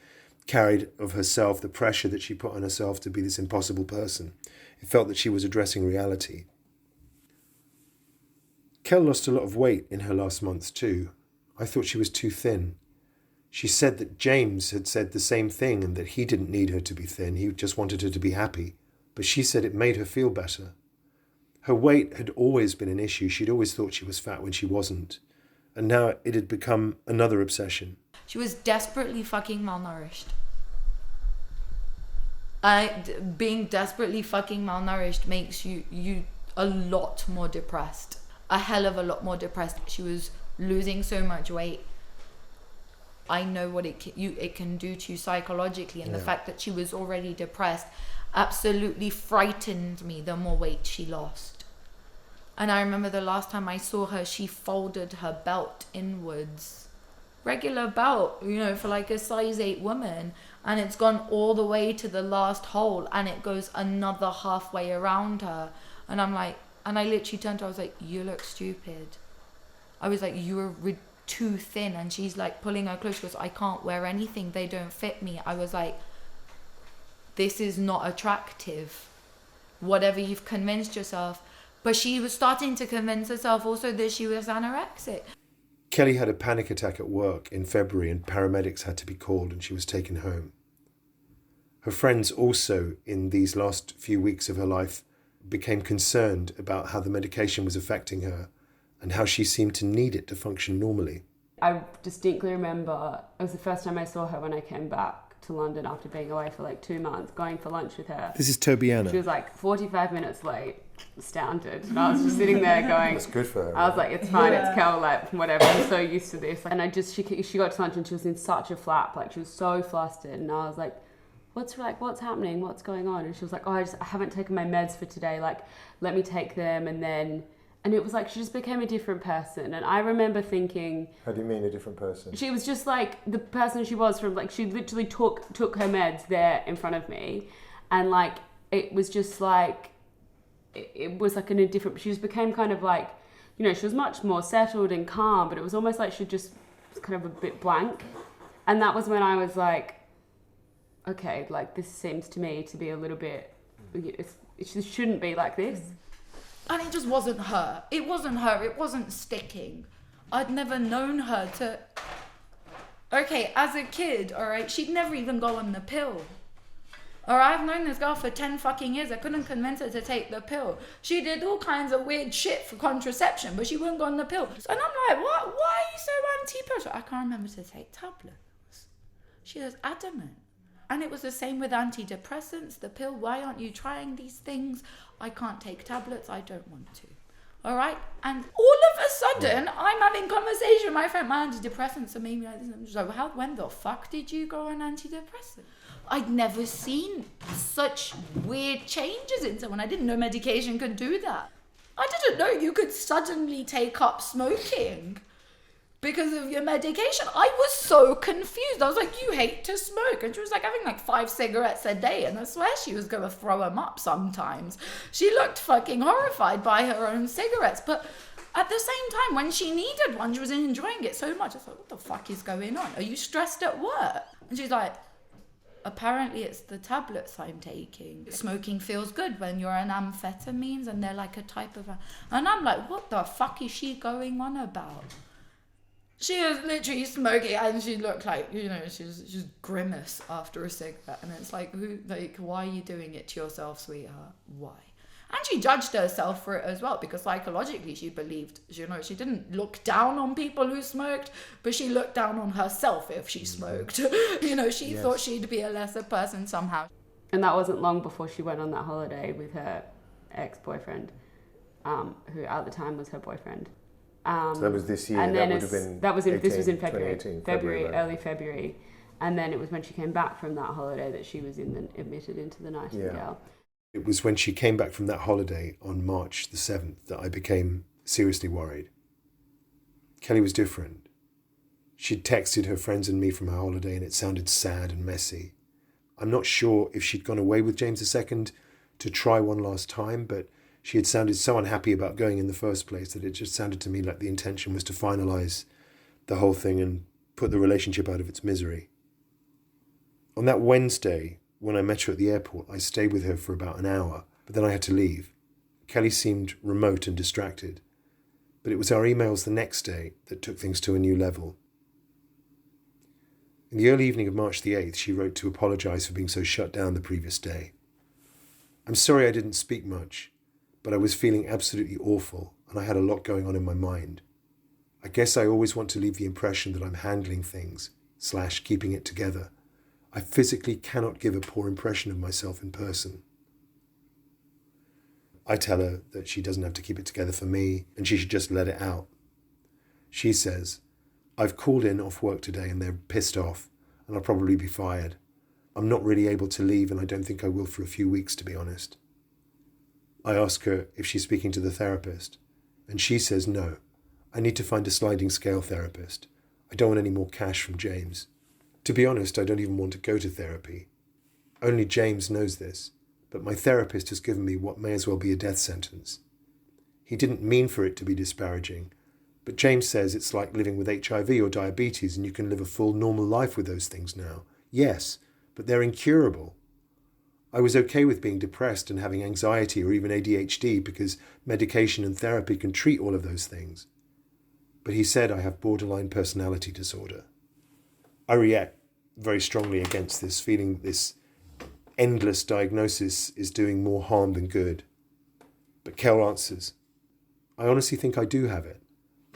carried of herself, the pressure that she put on herself to be this impossible person. It felt that she was addressing reality. Kel lost a lot of weight in her last months too. I thought she was too thin. She said that James had said the same thing and that he didn't need her to be thin, he just wanted her to be happy. But she said it made her feel better. Her weight had always been an issue. She'd always thought she was fat when she wasn't. And now it had become another obsession. She was desperately fucking malnourished. Being desperately fucking malnourished makes you a lot more depressed. A hell of a lot more depressed. She was losing so much weight. I know what it can do to you psychologically, and the fact that she was already depressed absolutely frightened me the more weight she lost. And I remember the last time I saw her, she folded her belt inwards. Regular belt, for like a size 8 woman. And it's gone all the way to the last hole, and it goes another halfway around her. And I'm like, and I literally turned to her, I was like, you look stupid. I was like, you were too thin. And she's like pulling her clothes. She goes, I can't wear anything, they don't fit me. I was like, this is not attractive. Whatever you've convinced yourself. But she was starting to convince herself also that she was anorexic. Kelly had a panic attack at work in February and paramedics had to be called and she was taken home. Her friends also, in these last few weeks of her life, became concerned about how the medication was affecting her and how she seemed to need it to function normally. I distinctly remember it was the first time I saw her when I came back to London after being away for like 2 months, going for lunch with her. This is Tobiana. She was like 45 minutes late, astounded. And I was just sitting there going... That's good for her. I was like, it's fine, it's Kel, like, whatever, I'm so used to this. And she got to lunch and she was in such a flap, like she was so flustered. And I was like, what's happening? What's going on? And she was like, I haven't taken my meds for today. Like, let me take them. And it was like she just became a different person. And I remember thinking... How do you mean a different person? She was just like the person she was from, like, she literally took her meds there in front of me. And like, it was just like, it was like in a different... She just became kind of like, she was much more settled and calm, but it was almost like she just was kind of a bit blank. And that was when I was like, okay, like this seems to me to be a little bit, it just shouldn't be like this. And it just wasn't her. It wasn't her. It wasn't sticking. I'd never known her to... Okay, as a kid, all right, she'd never even go on the pill. Or I've known this girl for 10 fucking years. I couldn't convince her to take the pill. She did all kinds of weird shit for contraception, but she wouldn't go on the pill. And I'm like, what? Why are you so anti-pill? I can't remember to take tablets. She was adamant. And it was the same with antidepressants, the pill. Why aren't you trying these things? I can't take tablets. I don't want to. All right? And all of a sudden, I'm having conversation with my friend. My antidepressants are maybe like this. I'm just like, when the fuck did you go on antidepressants? I'd never seen such weird changes in someone. I didn't know medication could do that. I didn't know you could suddenly take up smoking because of your medication. I was so confused. I was like, you hate to smoke. And she was like having like 5 cigarettes a day. And I swear she was going to throw them up sometimes. She looked fucking horrified by her own cigarettes. But at the same time, when she needed one, she was enjoying it so much. I was like, what the fuck is going on? Are you stressed at work? And she's like, apparently it's the tablets I'm taking. Smoking feels good when you're on amphetamines and they're like a type of... And I'm like, what the fuck is she going on about? She was literally smoking and she looked like, you know, she's grimace after a cigarette. And it's like, why are you doing it to yourself, sweetheart? Why? And she judged herself for it as well, because psychologically she believed, you know, she didn't look down on people who smoked, but she looked down on herself if she smoked. You know, she thought she'd be a lesser person somehow. And that wasn't long before she went on that holiday with her ex-boyfriend, who at the time was her boyfriend. So that was this year. And then this was in February, right? Early February, and then it was when she came back from that holiday that she was admitted into the Nightingale. Yeah. It was when she came back from that holiday on March the 7th that I became seriously worried. Kelly was different. She'd texted her friends and me from her holiday, and it sounded sad and messy. I'm not sure if she'd gone away with James II to try one last time, but she had sounded so unhappy about going in the first place that it just sounded to me like the intention was to finalise the whole thing and put the relationship out of its misery. On that Wednesday, when I met her at the airport, I stayed with her for about an hour, but then I had to leave. Kelly seemed remote and distracted, but it was our emails the next day that took things to a new level. In the early evening of March the 8th, she wrote to apologise for being so shut down the previous day. I'm sorry I didn't speak much, but I was feeling absolutely awful and I had a lot going on in my mind. I guess I always want to leave the impression that I'm handling things / keeping it together. I physically cannot give a poor impression of myself in person. I tell her that she doesn't have to keep it together for me and she should just let it out. She says, I've called in off work today and they're pissed off and I'll probably be fired. I'm not really able to leave and I don't think I will for a few weeks, to be honest. I ask her if she's speaking to the therapist and she says no. I need to find a sliding scale therapist. I don't want any more cash from James. To be honest, I don't even want to go to therapy. Only James knows this, but my therapist has given me what may as well be a death sentence. He didn't mean for it to be disparaging, but James says it's like living with HIV or diabetes and you can live a full normal life with those things now. Yes, but they're incurable. I was okay with being depressed and having anxiety or even ADHD because medication and therapy can treat all of those things. But he said I have borderline personality disorder. I react very strongly against this, feeling this endless diagnosis is doing more harm than good. But Kel answers, I honestly think I do have it.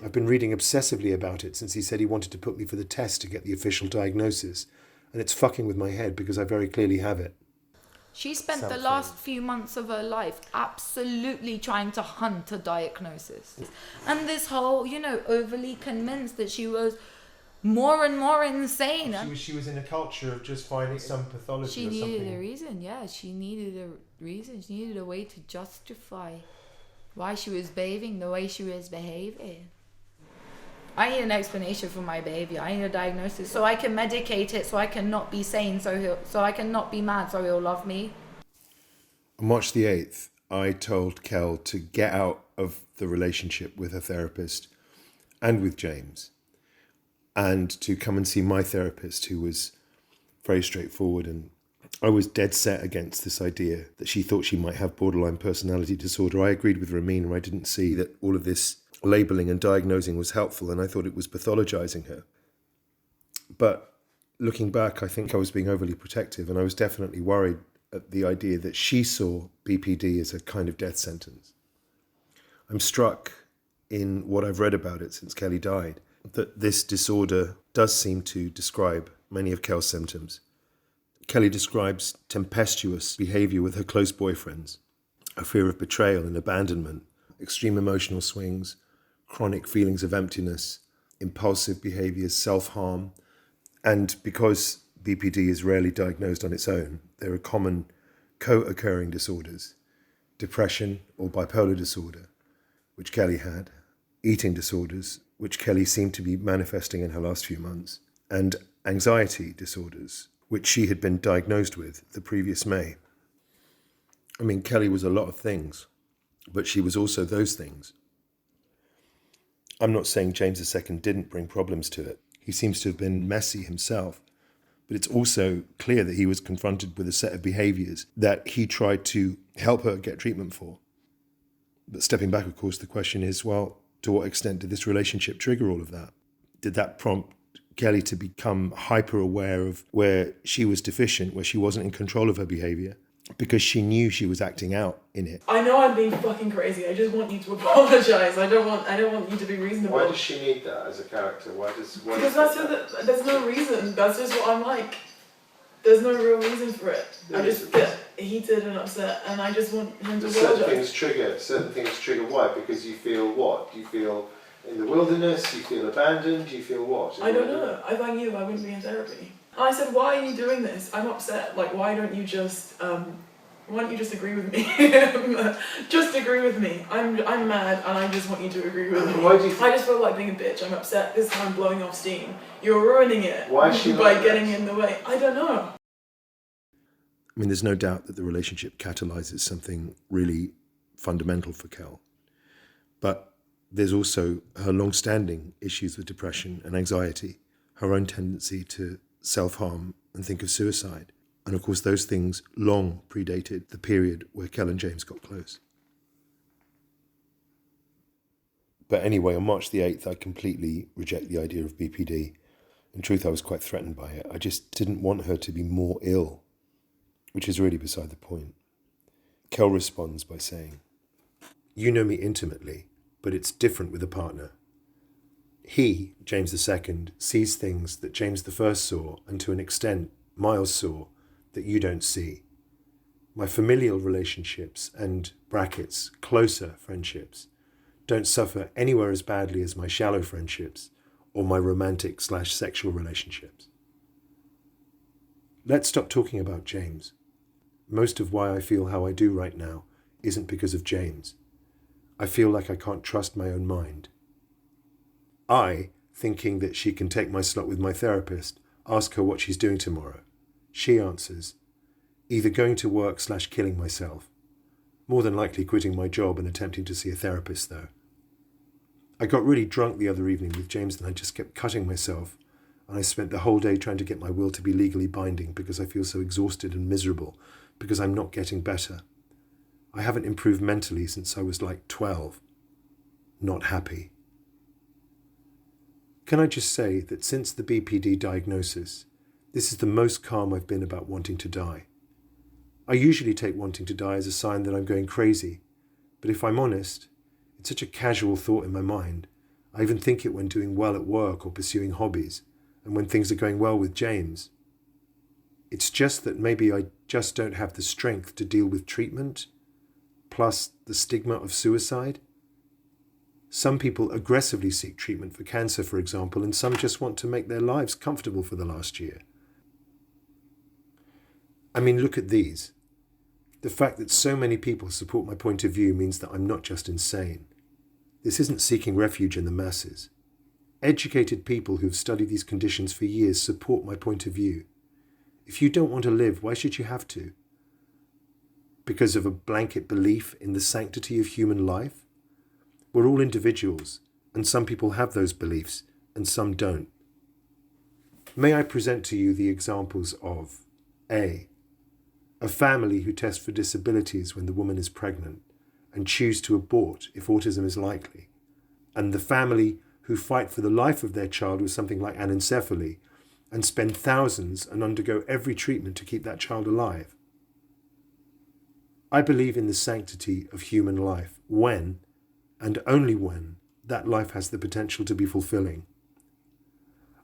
I've been reading obsessively about it since he said he wanted to put me for the test to get the official diagnosis, and it's fucking with my head because I very clearly have it. She spent the last few months of her life absolutely trying to hunt a diagnosis. And this whole, overly convinced that she was more and more insane. She was in a culture of just finding some pathology she or something. She needed a reason, yeah. She needed a reason. She needed a way to justify why she was behaving the way she was behaving. I need an explanation for my behavior. I need a diagnosis so I can medicate it, so I can not be sane, so I can not be mad, so he'll love me. On March the 8th, I told Kel to get out of the relationship with her therapist and with James, and to come and see my therapist, who was very straightforward and I was dead set against this idea that she thought she might have borderline personality disorder. I agreed with Ramin. I didn't see that all of this labelling and diagnosing was helpful, and I thought it was pathologizing her. But looking back, I think I was being overly protective, and I was definitely worried at the idea that she saw BPD as a kind of death sentence. I'm struck in what I've read about it since Kelly died, that this disorder does seem to describe many of Kel's symptoms. Kelly describes tempestuous behaviour with her close boyfriends, a fear of betrayal and abandonment, extreme emotional swings, chronic feelings of emptiness, impulsive behaviours, self-harm, and because BPD is rarely diagnosed on its own, there are common co-occurring disorders, depression or bipolar disorder, which Kelly had, eating disorders, which Kelly seemed to be manifesting in her last few months, and anxiety disorders, which she had been diagnosed with the previous May. I mean, Kelly was a lot of things, but she was also those things. I'm not saying James II didn't bring problems to it. He seems to have been messy himself, but it's also clear that he was confronted with a set of behaviours that he tried to help her get treatment for. But stepping back, of course, the question is, well, to what extent did this relationship trigger all of that? Did that prompt Kelly to become hyper aware of where she was deficient, where she wasn't in control of her behaviour, because she knew she was acting out in it? I know I'm being fucking crazy. I just want you to apologise. I don't want you to be reasonable. Why does she need that as a character? Because there's no reason. That's just what I'm like. There's no real reason for it. I just get heated and upset, and I just want him to apologise. Certain things trigger why? Because you feel what? You feel in the wilderness, you feel abandoned, you feel what? I don't know. If I knew, I wouldn't be in therapy. And I said, why are you doing this? I'm upset. Like, why don't you just agree with me? Just agree with me. I'm mad, and I just want you to agree with me. Why do you I just feel like being a bitch. I'm upset. This time blowing off steam. You're ruining it. Why is she by like getting in the way? I don't know. I mean, there's no doubt that the relationship catalyzes something really fundamental for Kel. But there's also her long-standing issues with depression and anxiety, her own tendency to self-harm and think of suicide. And of course, those things long predated the period where Kel and James got close. But anyway, on March the 8th, I completely reject the idea of BPD. In truth, I was quite threatened by it. I just didn't want her to be more ill, which is really beside the point. Kel responds by saying, "You know me intimately, but it's different with a partner. He, James II, sees things that James I saw, and to an extent, Miles saw, that you don't see. My familial relationships and, brackets, closer friendships, don't suffer anywhere as badly as my shallow friendships or my romantic/sexual relationships. Let's stop talking about James. Most of why I feel how I do right now isn't because of James. I feel like I can't trust my own mind. I, thinking that she can take my slot with my therapist, ask her what she's doing tomorrow. She answers, either going to work/killing myself. More than likely quitting my job and attempting to see a therapist, though. I got really drunk the other evening with James and I just kept cutting myself, and I spent the whole day trying to get my will to be legally binding because I feel so exhausted and miserable, because I'm not getting better. I haven't improved mentally since I was like 12. Not happy. Can I just say that since the BPD diagnosis, this is the most calm I've been about wanting to die. I usually take wanting to die as a sign that I'm going crazy, but if I'm honest, it's such a casual thought in my mind. I even think it when doing well at work or pursuing hobbies, and when things are going well with James. It's just that maybe I just don't have the strength to deal with treatment, plus the stigma of suicide. Some people aggressively seek treatment for cancer, for example, and some just want to make their lives comfortable for the last year. I mean, look at these. The fact that so many people support my point of view means that I'm not just insane. This isn't seeking refuge in the masses. Educated people who've studied these conditions for years support my point of view. If you don't want to live, why should you have to? Because of a blanket belief in the sanctity of human life? We're all individuals, and some people have those beliefs, and some don't. May I present to you the examples of A. a family who test for disabilities when the woman is pregnant and choose to abort if autism is likely, and the family who fight for the life of their child with something like anencephaly and spend thousands and undergo every treatment to keep that child alive. I believe in the sanctity of human life when, and only when, that life has the potential to be fulfilling.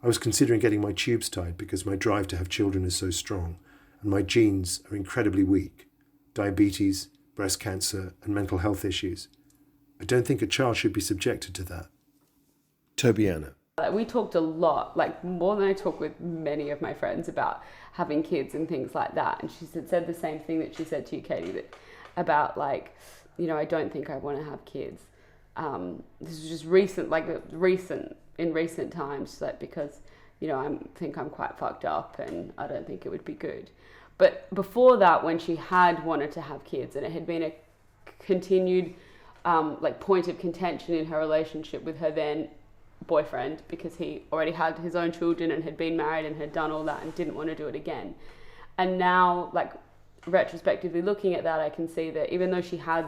I was considering getting my tubes tied because my drive to have children is so strong, and my genes are incredibly weak. Diabetes, breast cancer, and mental health issues. I don't think a child should be subjected to that. Tobiana. We talked a lot, like more than I talk with many of my friends about having kids and things like that. And she said the same thing that she said to you, Katie, that about like, you know, I don't think I want to have kids. This is just in recent times, like because, you know, I think I'm quite fucked up and I don't think it would be good. But before that, when she had wanted to have kids and it had been a continued like point of contention in her relationship with her then boyfriend, because he already had his own children and had been married and had done all that and didn't want to do it again. And now, like retrospectively looking at that, I can see that even though she had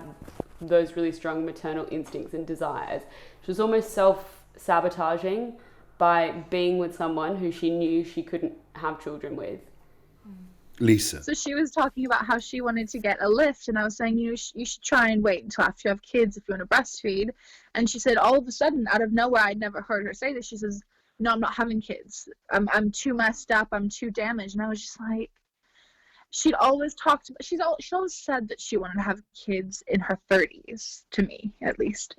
those really strong maternal instincts and desires, she was almost self-sabotaging by being with someone who she knew she couldn't have children with. Lisa. So she was talking about how she wanted to get a lift, and I was saying you should try and wait until after you have kids if you want to breastfeed. And she said all of a sudden, out of nowhere, I'd never heard her say this, she says, no, I'm not having kids. I'm too messed up. I'm too damaged. And I was just like, she'd always talked about, she always said that she wanted to have kids in her 30s, to me at least.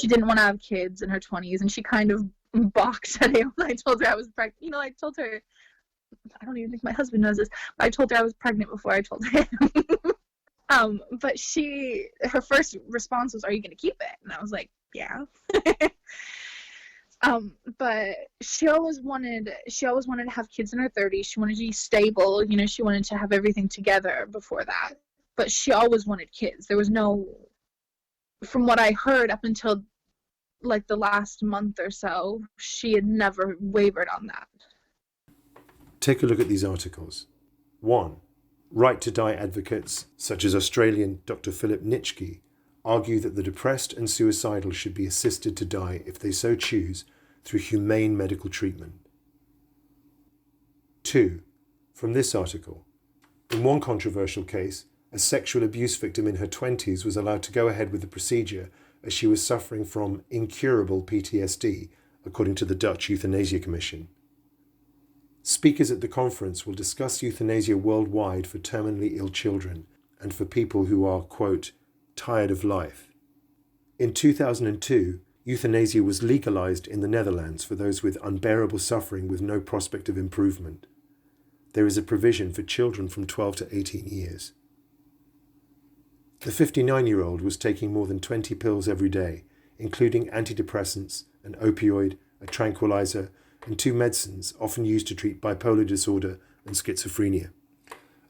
She didn't want to have kids in her 20s, and she kind of balked at it when I told her I was pregnant. You know, I told her, I don't even think my husband knows this, but I told her I was pregnant before I told him. But her first response was, are you going to keep it? And I was like, yeah. But she always wanted to have kids in her 30s. She wanted to be stable. You know, she wanted to have everything together before that. But she always wanted kids. There was no, from what I heard up until like the last month or so, she had never wavered on that. Take a look at these articles. 1. Right to die advocates, such as Australian Dr. Philip Nitschke, argue that the depressed and suicidal should be assisted to die if they so choose through humane medical treatment. 2. From this article. In one controversial case, a sexual abuse victim in her 20s was allowed to go ahead with the procedure as she was suffering from incurable PTSD, according to the Dutch Euthanasia Commission. Speakers at the conference will discuss euthanasia worldwide for terminally ill children and for people who are, quote, tired of life. In 2002, euthanasia was legalized in the Netherlands for those with unbearable suffering with no prospect of improvement. There is a provision for children from 12 to 18 years. The 59-year-old was taking more than 20 pills every day, including antidepressants, an opioid, a tranquilizer, and 2 medicines often used to treat bipolar disorder and schizophrenia.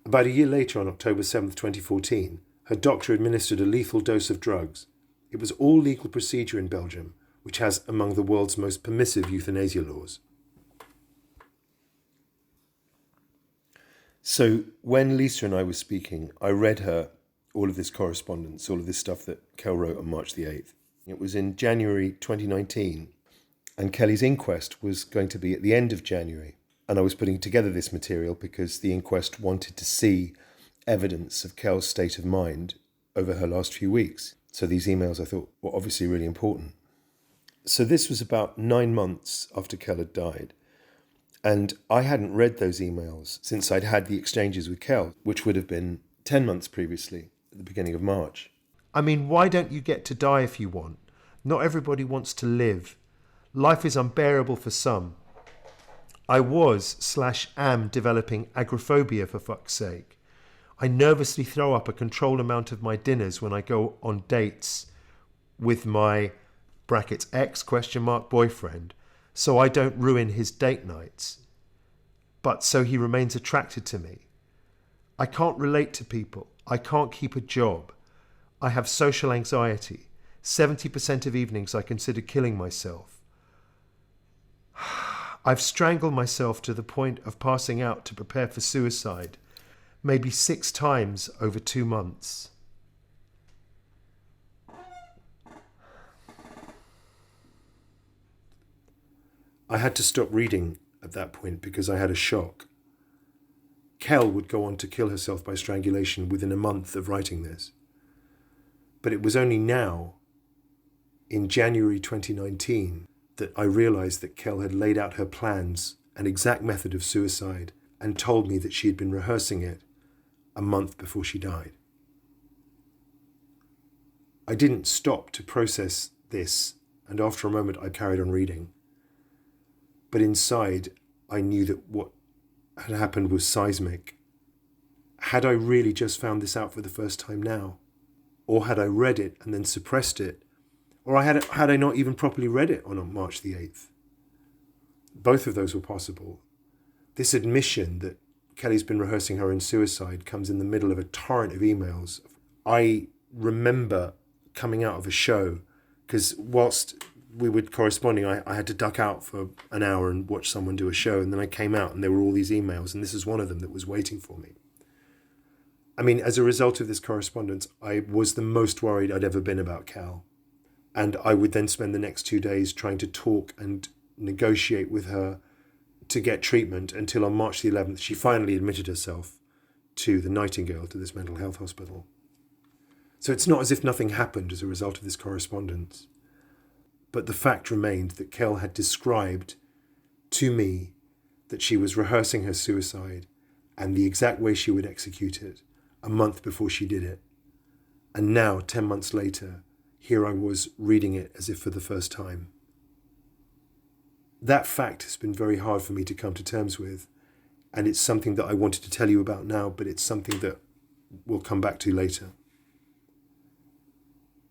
About a year later, on October 7, 2014, her doctor administered a lethal dose of drugs. It was all legal procedure in Belgium, which has among the world's most permissive euthanasia laws. So when Lisa and I were speaking, I read her all of this correspondence, all of this stuff that Kel wrote on March the 8th. It was in January 2019. And Kelly's inquest was going to be at the end of January. And I was putting together this material because the inquest wanted to see evidence of Kel's state of mind over her last few weeks. So these emails I thought were obviously really important. So this was about 9 months after Kel had died. And I hadn't read those emails since I'd had the exchanges with Kel, which would have been 10 months previously, at the beginning of March. I mean, why don't you get to die if you want? Not everybody wants to live. Life is unbearable for some. I was/am developing agoraphobia, for fuck's sake. I nervously throw up a controlled amount of my dinners when I go on dates with my (ex?) boyfriend, so I don't ruin his date nights. But so he remains attracted to me. I can't relate to people. I can't keep a job. I have social anxiety. 70% of evenings I consider killing myself. I've strangled myself to the point of passing out to prepare for suicide. maybe 6 times over 2 months. I had to stop reading at that point because I had a shock. Kel would go on to kill herself by strangulation within a month of writing this. But it was only now, in January 2019, that I realised that Kel had laid out her plans and exact method of suicide and told me that she had been rehearsing it a month before she died. I didn't stop to process this, and after a moment I carried on reading. But inside, I knew that what had happened was seismic. Had I really just found this out for the first time now? Or had I read it and then suppressed it? Or had I not even properly read it on March the 8th? Both of those were possible. This admission that Kelly's been rehearsing her own suicide comes in the middle of a torrent of emails. I remember coming out of a show, because whilst we were corresponding, I had to duck out for an hour and watch someone do a show, and then I came out and there were all these emails, and this is one of them that was waiting for me. I mean, as a result of this correspondence, I was the most worried I'd ever been about Cal. And I would then spend the next 2 days trying to talk and negotiate with her to get treatment until on March the 11th, she finally admitted herself to the Nightingale, to this mental health hospital. So it's not as if nothing happened as a result of this correspondence. But the fact remained that Kel had described to me that she was rehearsing her suicide and the exact way she would execute it a month before she did it. And now, 10 months later, here I was reading it as if for the first time. That fact has been very hard for me to come to terms with, and it's something that I wanted to tell you about now, but it's something that we'll come back to later.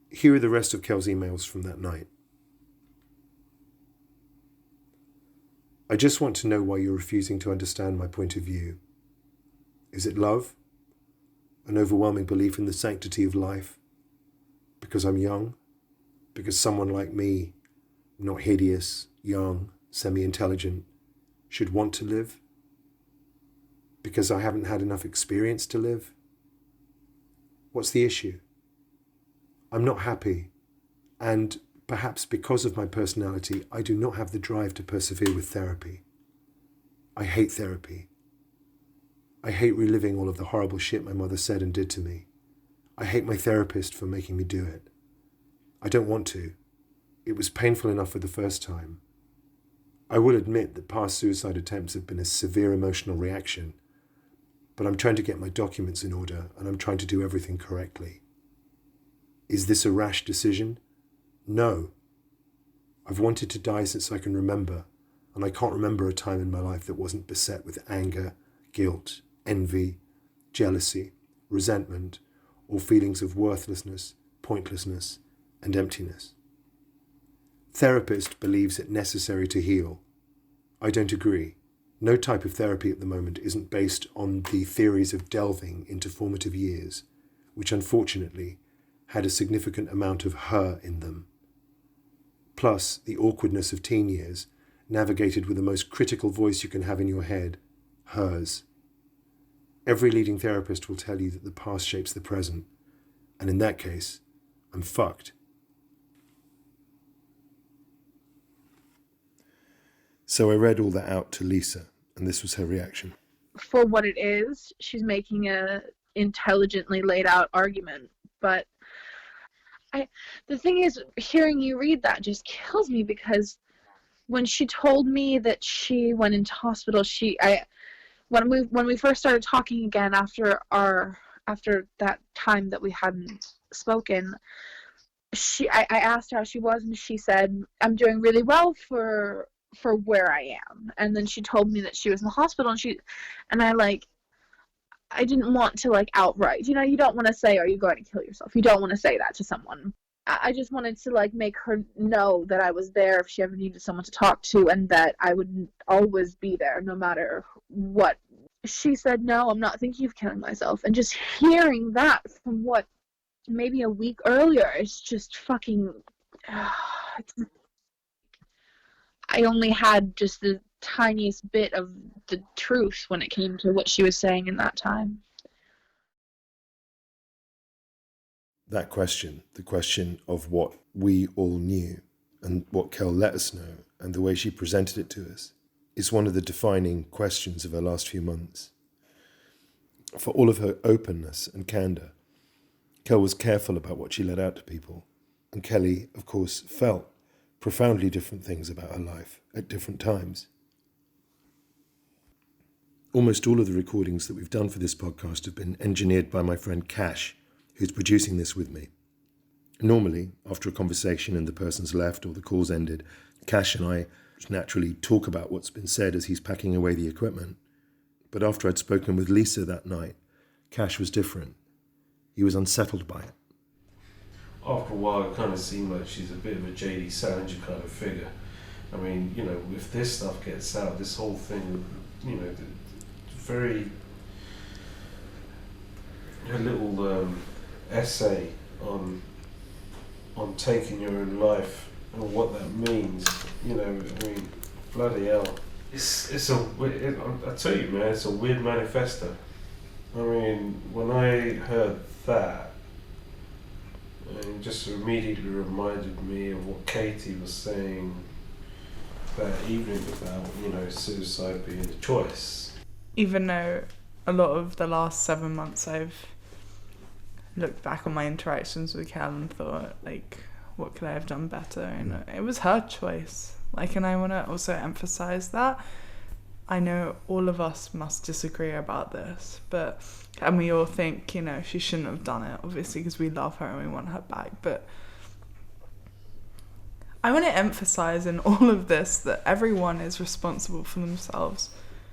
Here are the rest of Kel's emails from that night. I just want to know why you're refusing to understand my point of view. Is it love? An overwhelming belief in the sanctity of life? Because I'm young? Because someone like me, not hideous, young, semi-intelligent, should want to live? Because I haven't had enough experience to live? What's the issue? I'm not happy, and perhaps because of my personality, I do not have the drive to persevere with therapy. I hate therapy. I hate reliving all of the horrible shit my mother said and did to me. I hate my therapist for making me do it. I don't want to. It was painful enough for the first time. I will admit that past suicide attempts have been a severe emotional reaction, but I'm trying to get my documents in order and I'm trying to do everything correctly. Is this a rash decision? No. I've wanted to die since I can remember, and I can't remember a time in my life that wasn't beset with anger, guilt, envy, jealousy, resentment, or feelings of worthlessness, pointlessness, and emptiness. Therapist believes it necessary to heal. I don't agree. No type of therapy at the moment isn't based on the theories of delving into formative years, which unfortunately had a significant amount of her in them. Plus, the awkwardness of teen years, navigated with the most critical voice you can have in your head, hers. Every leading therapist will tell you that the past shapes the present, and in that case, I'm fucked. So I read all that out to Lisa, and this was her reaction. For what it is, she's making a intelligently laid out argument, but the thing is, hearing you read that just kills me, because when she told me that she went into hospital, when we first started talking again after that time that we hadn't spoken, I asked her how she was, and she said, I'm doing really well for where I am. And then she told me that she was in the hospital, and I didn't want to outright, you don't want to say, are you going to kill yourself? You don't want to say that to someone. I just wanted to make her know that I was there if she ever needed someone to talk to, and that I would always be there no matter what. She said, no, I'm not thinking of killing myself. And just hearing that from maybe a week earlier, it's just fucking, I only had just the tiniest bit of the truth when it came to what she was saying in that time. that question, the question of what we all knew and what Kel let us know and the way she presented it to us, is one of the defining questions of her last few months. For all of her openness and candour, Kel was careful about what she let out to people, and Kelly, of course, felt profoundly different things about her life at different times. Almost all of the recordings that we've done for this podcast have been engineered by my friend Cash, who's producing this with me. Normally, after a conversation and the person's left or the call's ended, Cash and I naturally talk about what's been said as he's packing away the equipment. But after I'd spoken with Lisa that night, Cash was different. He was unsettled by it. After a while, it kind of seemed like she's a bit of a J.D. Salinger kind of figure. I mean, you know, if this stuff gets out, this whole thing, you know, very... a little essay on taking your own life and what that means, you know, I mean, bloody hell. I tell you, man, it's a weird manifesto. I mean, when I heard that, it just immediately reminded me of what Katie was saying that evening about, you know, suicide being a choice. Even though a lot of the last 7 months I've looked back on my interactions with Kel and thought, like, what could I have done better? And it was her choice. Like, and I want to also emphasize that. I know all of us must disagree about this, and we all think, you know, she shouldn't have done it, obviously, because we love her and we want her back. But I want to emphasize in all of this that everyone is responsible for themselves.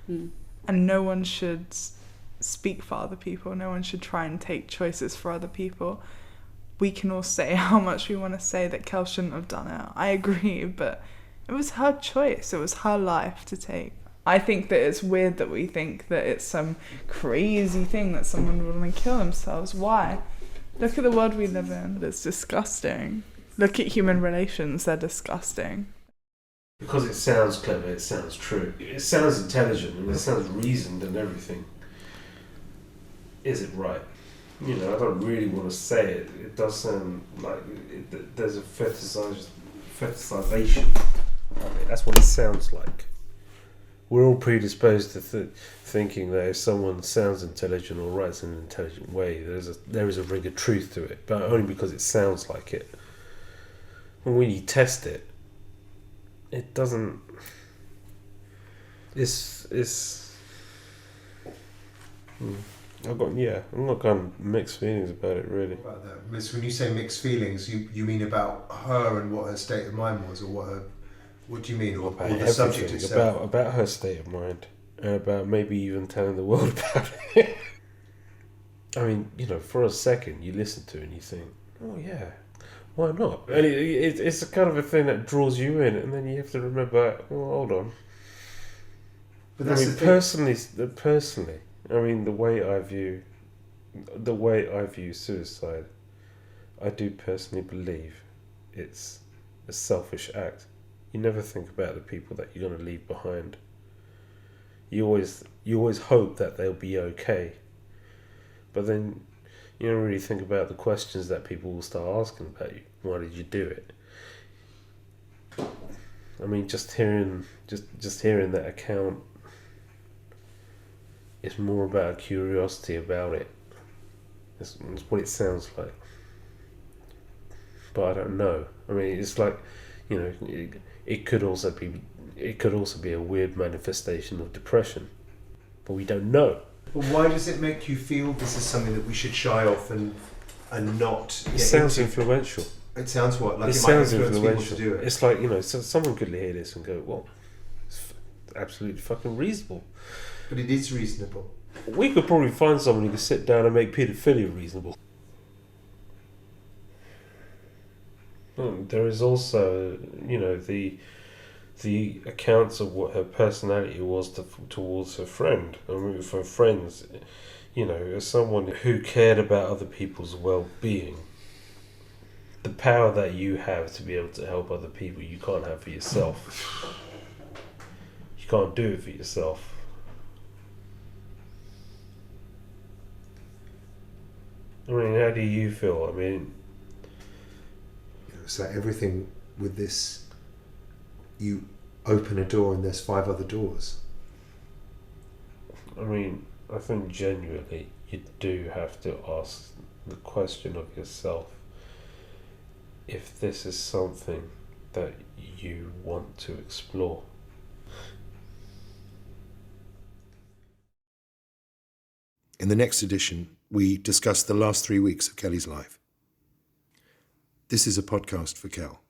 And no one should speak for other people. No one should try and take choices for other people. We can all say how much we want to say that Kel shouldn't have done it. I agree, but it was her choice. It was her life to take. I think that it's weird that we think that it's some crazy thing that someone would want to kill themselves. Why? Look at the world we live in. It's disgusting. Look at human relations. They're disgusting. Because it sounds clever, it sounds true. It sounds intelligent and it sounds reasoned and everything. Is it right? You know, I don't really want to say it. It does sound like there's a fetishization of it. That's what it sounds like. We're all predisposed to thinking that if someone sounds intelligent or writes in an intelligent way, there is a ring of truth to it, but only because it sounds like it. And when you test it, it doesn't. I'm not kind of mixed feelings about it, really. About that, Miss, when you say mixed feelings, you mean about her and what her state of mind was, or what do you mean, or the subject itself? About her state of mind, and about maybe even telling the world about it. I mean, you know, for a second you listen to it and you think, oh yeah, why not? And it's a kind of a thing that draws you in, and then you have to remember, well, hold on. But that's personally, I mean, the way I view suicide, I do personally believe it's a selfish act. You never think about the people that you're going to leave behind. You always hope that they'll be okay, but then you don't really think about the questions that people will start asking about you. Why did you do it? I mean, just hearing that account, it's more about curiosity about it. It's what it sounds like. But I don't know. I mean, it's like, you know, it could also be a weird manifestation of depression, but we don't know. But why does it make you feel this is something that we should shy off and not? It sounds influential. It sounds what? Like it sounds influential. To do it. It's like, you know, someone could hear this and go, well, it's absolutely fucking reasonable. But it is reasonable. We could probably find someone who could sit down and make paedophilia reasonable. There is also, you know, the accounts of what her personality was towards her friend. I mean, with her friends, you know, as someone who cared about other people's well-being, the power that you have to be able to help other people, you can't have for yourself. You can't do it for yourself. I mean, how do you feel? I mean, it's like everything with this, you open a door and there's 5 other doors. I mean, I think genuinely you do have to ask the question of yourself if this is something that you want to explore. In the next edition, we discuss the last 3 weeks of Kelly's life. This is a podcast for Kel.